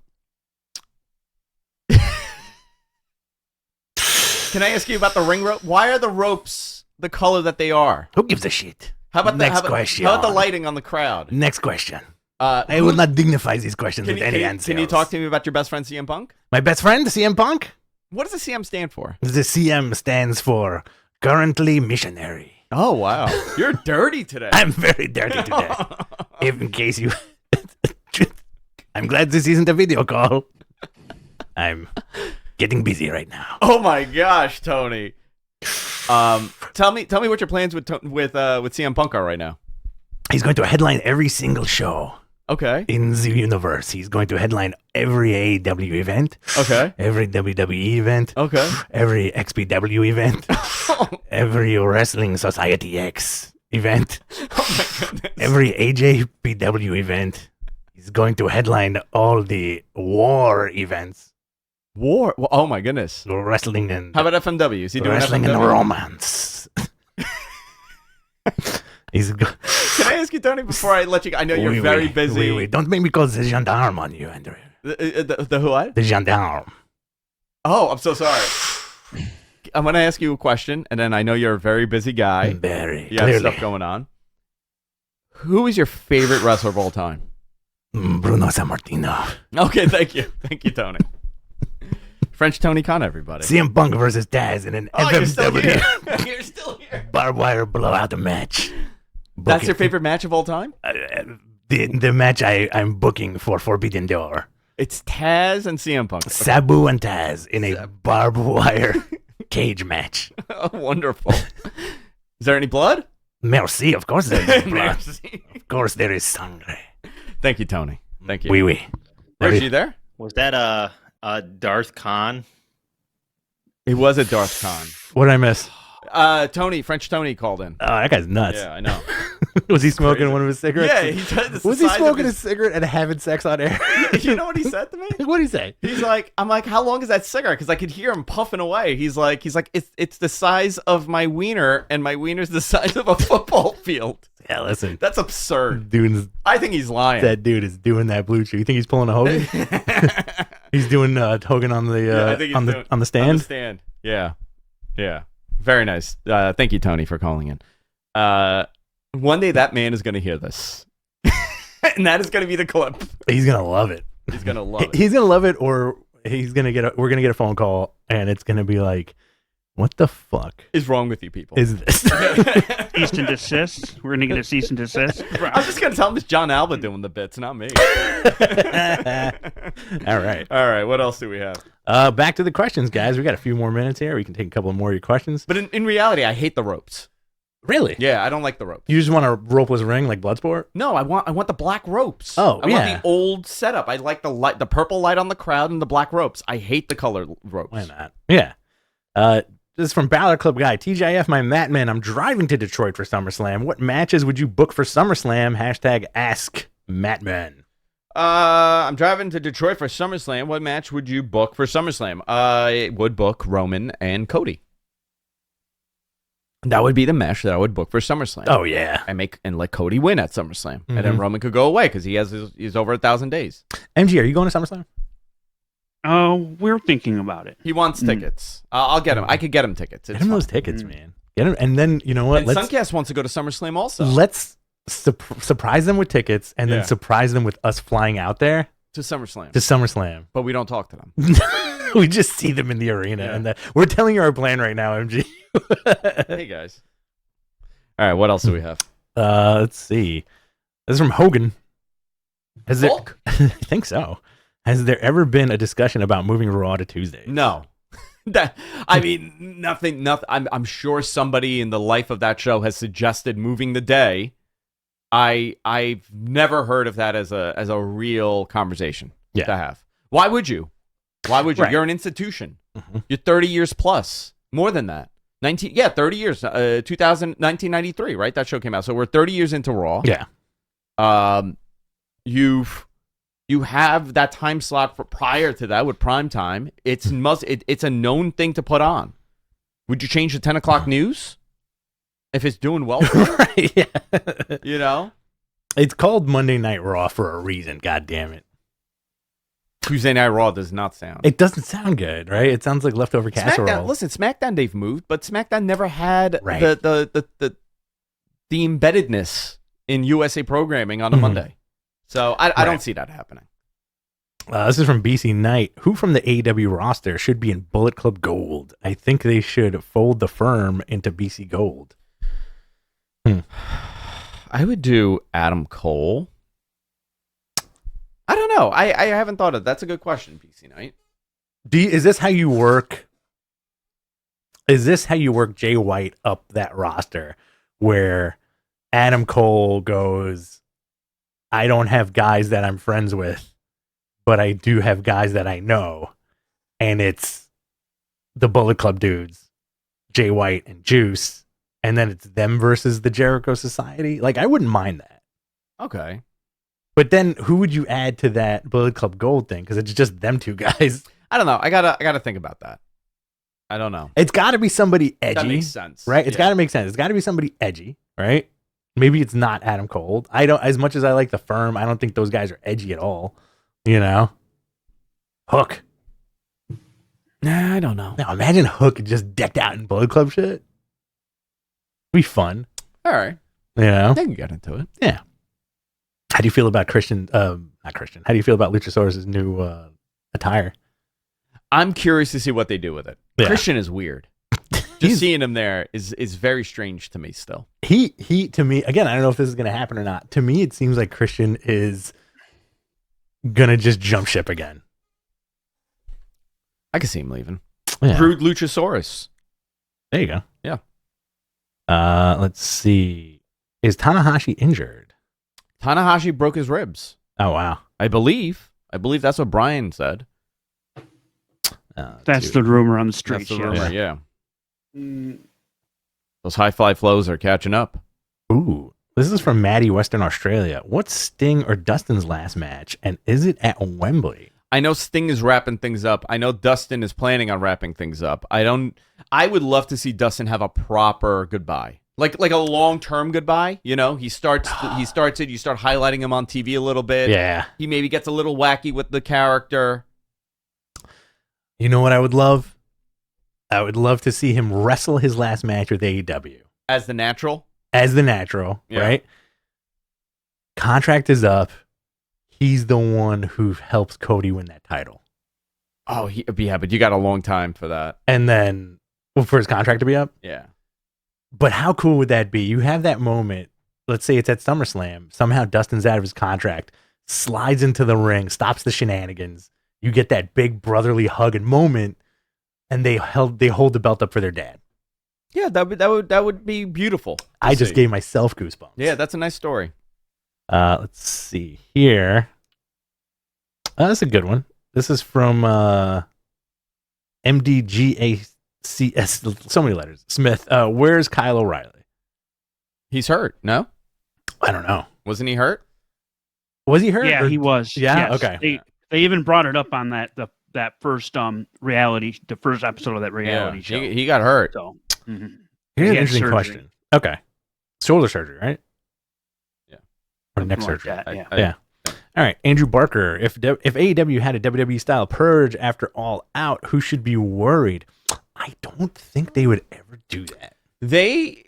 I ask you about the ring rope? Why are the ropes the color that they are? Who gives a shit? How about Next question. How about the lighting on the crowd? Next question. I will not dignify these questions with any answers. Can you talk to me about your best friend CM Punk? My best friend, CM Punk? What does the CM stand for? The CM stands for currently missionary. Oh wow, you're dirty today. I'm very dirty today. If in case you... I'm glad this isn't a video call. I'm getting busy right now. Oh my gosh, Tony. Tell me what your plans with CM Punk are right now. He's going to headline every single show. Okay. In the universe. He's going to headline every AEW event. Okay. Every WWE event. Okay. Every XPW event. Every Wrestling Society X event. Oh my goodness. Every AJPW event. He's going to headline all the war events. War? Well, oh my goodness. Wrestling and... How about FMW? Is he doing wrestling FMW? and romance. Can I ask you, Tony, before I let you go? I know you're very busy. Oui. Don't make me call the gendarme on you, Andrew. The who what? The gendarme. Oh, I'm so sorry. I'm going to ask you a question, and then I know you're a very busy guy. Very You have stuff going on. Who is your favorite wrestler of all time? Bruno Sammartino. Okay, thank you. Thank you, Tony. French Tony Khan, everybody. CM Punk versus Taz in an FMW You're still here. barbed wire blowout match. That's your favorite match of all time? The match I'm booking for Forbidden Door. It's Taz and CM Punk. Sabu and Taz in a barbed wire cage match. Oh, wonderful. Is there any blood? Merci, of course there is blood. Merci. Of course there is sangre. Thank you, Tony. Thank you. Oui. Is you there? Was that Darth Khan? It was a Darth Khan. What did I miss? Tony, French Tony called in. Oh, that guy's nuts. Yeah, I know. Was he smoking crazy. one of his cigarettes? Yeah, he does. Was he smoking a cigarette and having sex on air? You know what he said to me? What did he say? He's like, I'm like, how long is that cigarette? Because I could hear him puffing away. He's like, it's the size of my wiener, and my wiener's the size of a football field. Yeah, listen. That's absurd. I think he's lying. That dude is doing that blue chew. You think he's pulling a Hogan? He's doing Hogan on the on the stand. On the stand. Yeah. Very nice. Thank you, Tony, for calling in. One day that man is going to hear this, and that is going to be the clip. He's gonna love it. He's going to love it. He's gonna love it, or we're gonna get a phone call, and it's gonna be like, "What the fuck is wrong with you people? is this?" Cease and desist. We're gonna get a cease and desist. I'm just going to tell him it's John Alba doing the bits, not me. All right. All right. What else do we have? Back to the questions, guys. We got a few more minutes here. We can take a couple more of your questions. But in reality, I hate the ropes. Really? Yeah, I don't like the ropes. You just want a ropeless ring like Bloodsport? No, I want the black ropes. Oh, I want the old setup. I like the purple light on the crowd and the black ropes. I hate the color ropes. Why not? Yeah. This is from Balor Club Guy. TJF, my Matman. I'm driving to Detroit for SummerSlam. What matches would you book for SummerSlam? Hashtag ask Matman. I'm driving to Detroit for SummerSlam. What match would you book for SummerSlam? I would book Roman and Cody. That would be the match that I would book for SummerSlam. Oh yeah, and let Cody win at SummerSlam, and then Roman could go away because he's over 1,000 days. MG, are you going to SummerSlam? Oh, we're thinking about it. He wants tickets. I'll get him. I could get him tickets. Get him those tickets, man. Get him, and then you know what? And Suncast wants to go to SummerSlam also. Let's surprise them with tickets, and then surprise them with us flying out there to SummerSlam. But we don't talk to them. We just see them in the arena, and we're telling you our plan right now, MG. Hey guys. All right, what else do we have? Let's see. This is from Hogan. Hulk? I think so. Has there ever been a discussion about moving Raw to Tuesday? No. Nothing. I'm sure somebody in the life of that show has suggested moving the day. I've never heard of that as a real conversation to have. Why would you? Right. You're an institution. Mm-hmm. You're 30 years plus. More than that. 30 years. 1993, right? That show came out. So we're 30 years into Raw. Yeah. You have that time slot for prior to that with prime time. It's a known thing to put on. Would you change the 10 o'clock news if it's doing well for you? Right, yeah. You know? It's called Monday Night Raw for a reason, god damn it. Tuesday Night Raw does not sound. It doesn't sound good, right? It sounds like leftover casserole. SmackDown they've moved, but SmackDown never had the embeddedness in USA programming on a Monday. So I don't see that happening. This is from BC Knight. Who from the AEW roster should be in Bullet Club Gold? I think they should fold the firm into BC Gold. I would do Adam Cole. I don't know. I haven't thought of that. That's a good question, BC Knight. Is this how you work? Is this how you work Jay White up that roster where Adam Cole goes, I don't have guys that I'm friends with, but I do have guys that I know, and it's the Bullet Club dudes, Jay White and Juice, and then it's them versus the Jericho Society? Like, I wouldn't mind that. Okay. But then who would you add to that Bullet Club Gold thing? Because it's just them two guys. I don't know. I gotta think about that. I don't know. It's got to be somebody edgy. That makes sense. Right? It's got to make sense. It's got to be somebody edgy, right? Maybe it's not Adam Cole. I don't. As much as I like the Firm, I don't think those guys are edgy at all. You know, Hook. Nah, I don't know. Now imagine Hook just decked out in Bullet Club shit. Be fun. All right. You know, They can get into it. yeah. How do you feel about Christian? Not Christian. How do you feel about Luchasaurus' new attire? I'm curious to see what they do with it. Yeah. Christian is weird. Just seeing him there is very strange to me still. He to me, again, I don't know if this is gonna happen or not. To me, it seems like Christian is gonna just jump ship again. I can see him leaving. Yeah. Brood Luchasaurus. There you go. Yeah. Let's see. Is Tanahashi injured? Tanahashi broke his ribs. Oh wow. I believe that's what Brian said. That's the rumor on the street. That's the rumor, yeah. Those high fly flows are catching up. Ooh. This is from Maddie, Western Australia. What's Sting or Dustin's last match, and is it at Wembley? I know Sting is wrapping things up. I know Dustin is planning on wrapping things up. I would love to see Dustin have a proper goodbye. Like a long-term goodbye, you know? He starts it, you start highlighting him on TV a little bit. Yeah. He maybe gets a little wacky with the character. You know what I would love? I would love to see him wrestle his last match with AEW. As the natural? As the natural, Yeah. right? Contract is up. He's the one who helps Cody win that title. Oh, yeah, but you got a long time for that. And then, well, for his contract to be up? Yeah. But how cool would that be? You have that moment. Let's say it's at SummerSlam. Somehow Dustin's out of his contract, slides into the ring, stops the shenanigans. You get that big brotherly hug and moment, and they hold the belt up for their dad. Yeah, that would be beautiful. I just gave myself goosebumps. Yeah, that's a nice story. Let's see here. That's a good one. This is from MDGACS. So many letters. Smith. Where's Kyle O'Reilly? He's hurt, no? I don't know. Wasn't he hurt? Was he hurt? Yeah, he was. Yeah? Yes. Okay. They even brought it up on that first the first episode of that reality show. He got hurt. So Here's an He had interesting surgery. question. Okay. Shoulder surgery, right? Yeah. Or neck Something like surgery. that, yeah. Yeah. All right. Andrew Barker. If AEW had a WWE style purge after All Out, who should be worried? I don't think they would ever do that. They've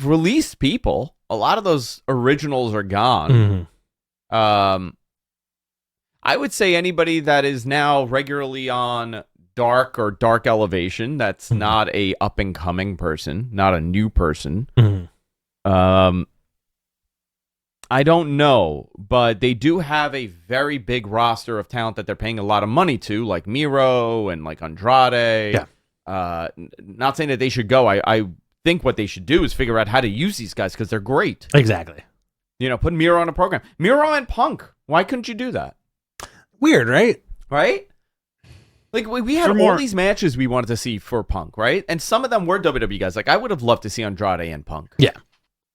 released people. A lot of those originals are gone. Mm-hmm. I would say anybody that is now regularly on Dark or Dark Elevation, that's not a up and coming person, not a new person. Mm-hmm. I don't know, but they do have a very big roster of talent that they're paying a lot of money to, like Miro and like Andrade. Yeah. Not saying that they should go. I think what they should do is figure out how to use these guys because they're great. Exactly. You know, put Miro on a program. Miro and Punk. Why couldn't you do that? Weird, right? Right? Like, we had all these matches we wanted to see for Punk, right? And some of them were WWE guys. Like, I would have loved to see Andrade and Punk. Yeah.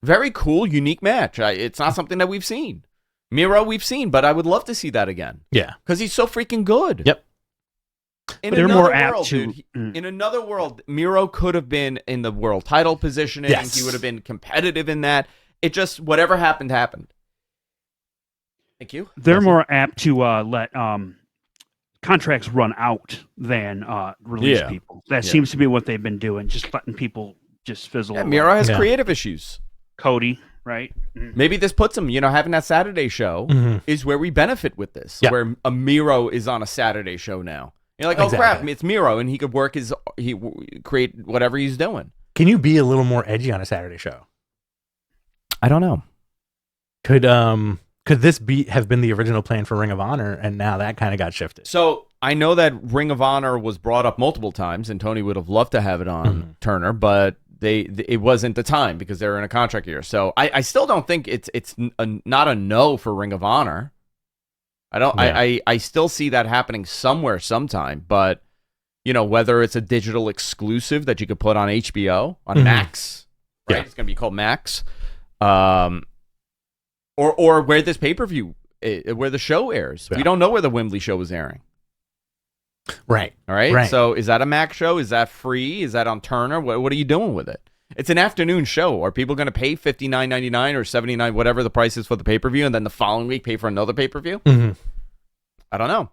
Very cool, unique match. It's not something that we've seen. Miro, we've seen, but I would love to see that again. Yeah. Because he's so freaking good. Yep. They're more apt to. In another world, Miro could have been in the world title positioning. Yes. He would have been competitive in that. It just, whatever happened, happened. Thank you. They're more apt to let contracts run out than release people. That seems to be what they've been doing, just letting people just fizzle. Yeah, away. Miro has creative issues. Cody, right? Maybe this puts him, having that Saturday show is where we benefit with this, where a Miro is on a Saturday show now. You're like, oh crap, it's Miro, and he could create whatever he's doing. Can you be a little more edgy on a Saturday show? I don't know. Could this have been the original plan for Ring of Honor, and now that kind of got shifted? So I know that Ring of Honor was brought up multiple times, and Tony would have loved to have it on Turner, but it wasn't the time because they were in a contract year. So I still don't think it's not a no for Ring of Honor. I don't. Yeah. I still see that happening somewhere, sometime. But whether it's a digital exclusive that you could put on HBO on Max, right? It's gonna be called Max, or where this pay-per-view, where the show airs. Yeah. We don't know where the Wembley show is airing. Right. All right. So is that a Max show? Is that free? Is that on Turner? What are you doing with it? It's an afternoon show. Are people going to pay $59.99 or $79, whatever the price is for the pay-per-view, and then the following week pay for another pay-per-view? Mm-hmm. I don't know.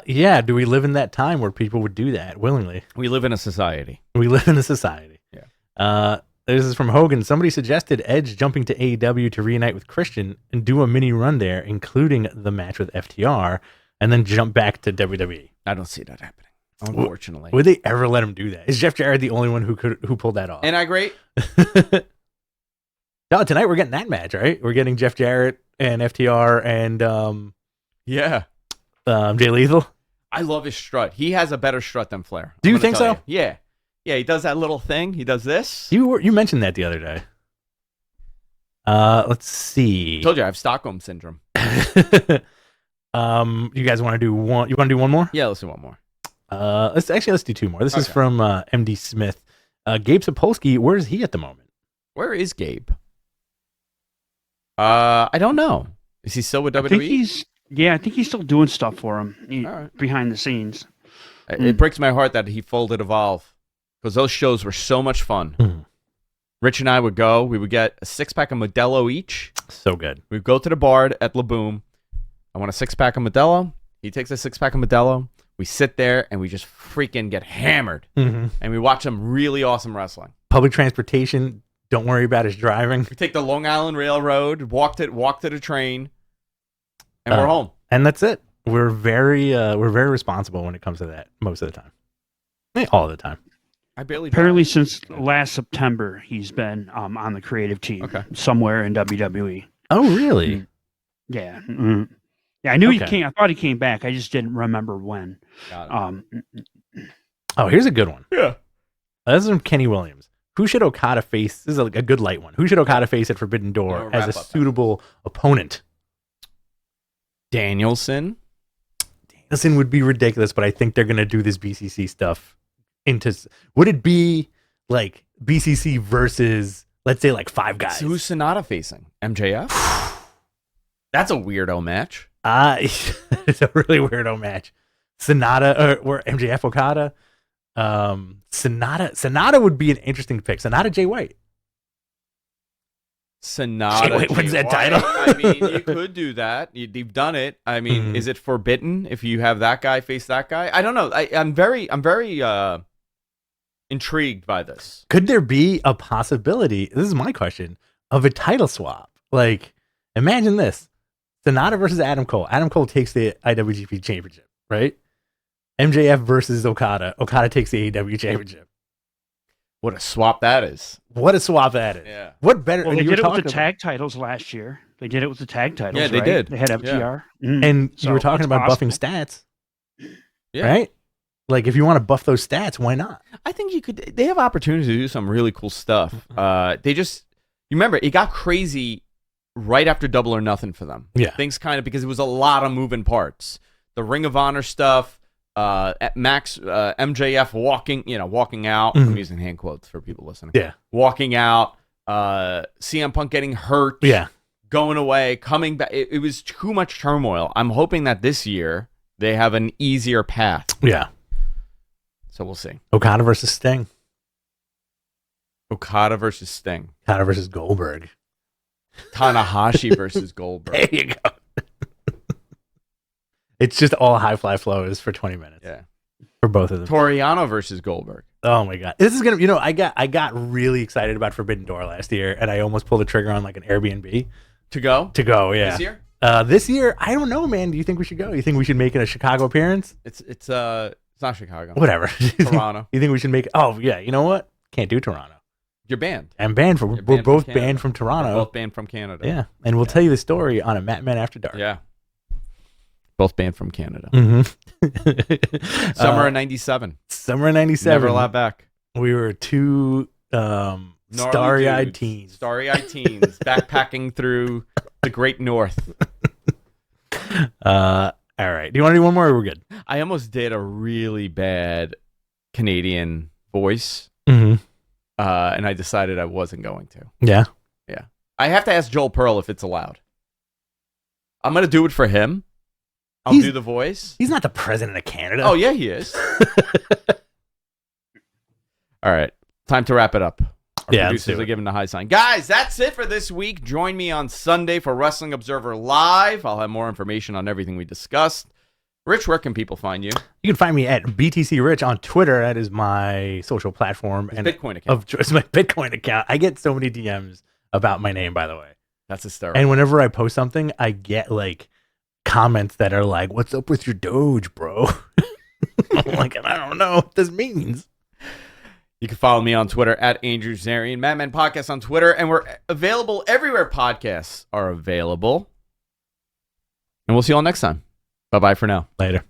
Yeah. Do we live in that time where people would do that willingly? We live in a society. We live in a society. Yeah. This is from Hogan. Somebody suggested Edge jumping to AEW to reunite with Christian and do a mini run there, including the match with FTR, and then jump back to WWE. I don't see that happening, unfortunately. Would they ever let him do that? Is Jeff Jarrett the only one who pulled that off? And I great. No, tonight we're getting that match, right? We're getting Jeff Jarrett and FTR and Jay Lethal. I love his strut. He has a better strut than Flair. Do you I'm gonna think tell so? you. Yeah. Yeah, he does that little thing. He does this. You mentioned that the other day. Let's see. Told you I have Stockholm syndrome. You guys want to do one? You want to do one more? Yeah, let's do one more. Let's do two more. This is Okay. from MD Smith. Gabe Sapolsky, where is he at the moment? Where is Gabe? I don't know. Is he still with WWE? I think he's still doing stuff for him All right. behind the scenes. It breaks my heart that he folded Evolve because those shows were so much fun. Mm. Rich and I would go. We would get a 6-pack of Modelo each. So good. We'd go to the bar at La Boom. I want a 6-pack of Modelo. He takes a 6-pack of Modelo. We sit there and we just freaking get hammered. Mm-hmm. And we watch some really awesome wrestling. Public transportation. Don't worry about his driving. We take the Long Island Railroad, walk to the train, and we're home. And that's it. We're very responsible when it comes to that most of the time. All the time. I barely Apparently, drive. since last September, he's been on the creative team Okay. somewhere in WWE. Oh, really? Yeah. Mm. Yeah, I knew he Okay. came. I thought he came back. I just didn't remember when. Got it. Oh, here's a good one. Yeah. This is from Kenny Williams. Who should Okada face? This is a good light one. Who should Okada face at Forbidden Door Yeah, as a wrap up. suitable opponent? Danielson. Danielson would be ridiculous, but I think they're going to do this BCC stuff into. Would it be like BCC versus, let's say, like 5 guys? So who's Sonata facing? MJF? That's a weirdo match. It's a really weirdo match. Sonata or MJF Okada. Sonata would be an interesting pick. Sonata Jay White. Sonata. Jay White wins that title. I mean, you could do that. You've done it. I mean, is it forbidden if you have that guy face that guy? I don't know. I'm very intrigued by this. Could there be a possibility? This is my question of a title swap. Like, imagine this: Sonata versus Adam Cole. Adam Cole takes the IWGP Championship, right? MJF versus Okada. Okada takes the AEW Championship. What a swap that is. What a swap that is. Yeah. What better? Well, they you were did it with talking the about- tag titles last year. They did it with the tag titles. Yeah, they right? did. They had FTR. And you So were talking it's about possible. buffing stats, Yeah. right? Like, if you want to buff those stats, why not? I think you could. They have opportunities to do some really cool stuff. They just, you remember, it got crazy right after Double or Nothing for them. Yeah. Things kind of, because it was a lot of moving parts. The Ring of Honor stuff, at Max, MJF walking out. I'm using hand quotes for people listening. Yeah. Walking out. CM Punk getting hurt. Yeah. Going away, coming back. It was too much turmoil. I'm hoping that this year they have an easier path. Yeah. So we'll see. Okada versus Sting. Okada versus Sting. Okada versus Goldberg. Tanahashi versus Goldberg. There you go. It's just all high fly flows for 20 minutes. Yeah. For both of them. Toriano versus Goldberg. Oh my god. This is gonna I got really excited about Forbidden Door last year, and I almost pulled the trigger on like an Airbnb To go? yeah. This year? This year, I don't know, man. Do you think we should go? You think we should make it a Chicago appearance? It's not Chicago. Whatever. Toronto. You think we should make Oh yeah, you know what? Can't do Toronto. You're banned. I'm banned from You're we're banned from both Canada. banned from We're Toronto. both banned from Canada. Yeah. And we'll tell you the story on a Matt Men After Dark. Yeah. Both banned from Canada. Mm-hmm. Summer of 97. Summer of 97. Never allowed back. We were two Gnarly starry-eyed dudes. teens. Starry-eyed teens backpacking through the Great North. All right. Do you want to do one more or we're good? I almost did a really bad Canadian voice, Mm-hmm. and I decided I wasn't going to. Yeah. I have to ask Joel Pearl if it's allowed. I'm going to do it for him. I'll He's- do the voice. He's not the president of Canada. Oh, yeah, he is. All right. Time to wrap it up. Our Yeah, let's producers do are it. giving the high sign. Guys, that's it for this week. Join me on Sunday for Wrestling Observer Live. I'll have more information on everything we discussed. Rich, where can people find you? You can find me at BTC Rich on Twitter. That is my social platform His and Bitcoin account. of choice. My Bitcoin account. I get so many DMs about my name, by the way. That's hysterical. And whenever I post something, I get like comments that are like, "What's up with your Doge, bro?" I'm like, I don't know what this means. You can follow me on Twitter at Andrew Zarian, Madman Podcast on Twitter, and we're available everywhere podcasts are available. And we'll see you all next time. Bye-bye for now. Later.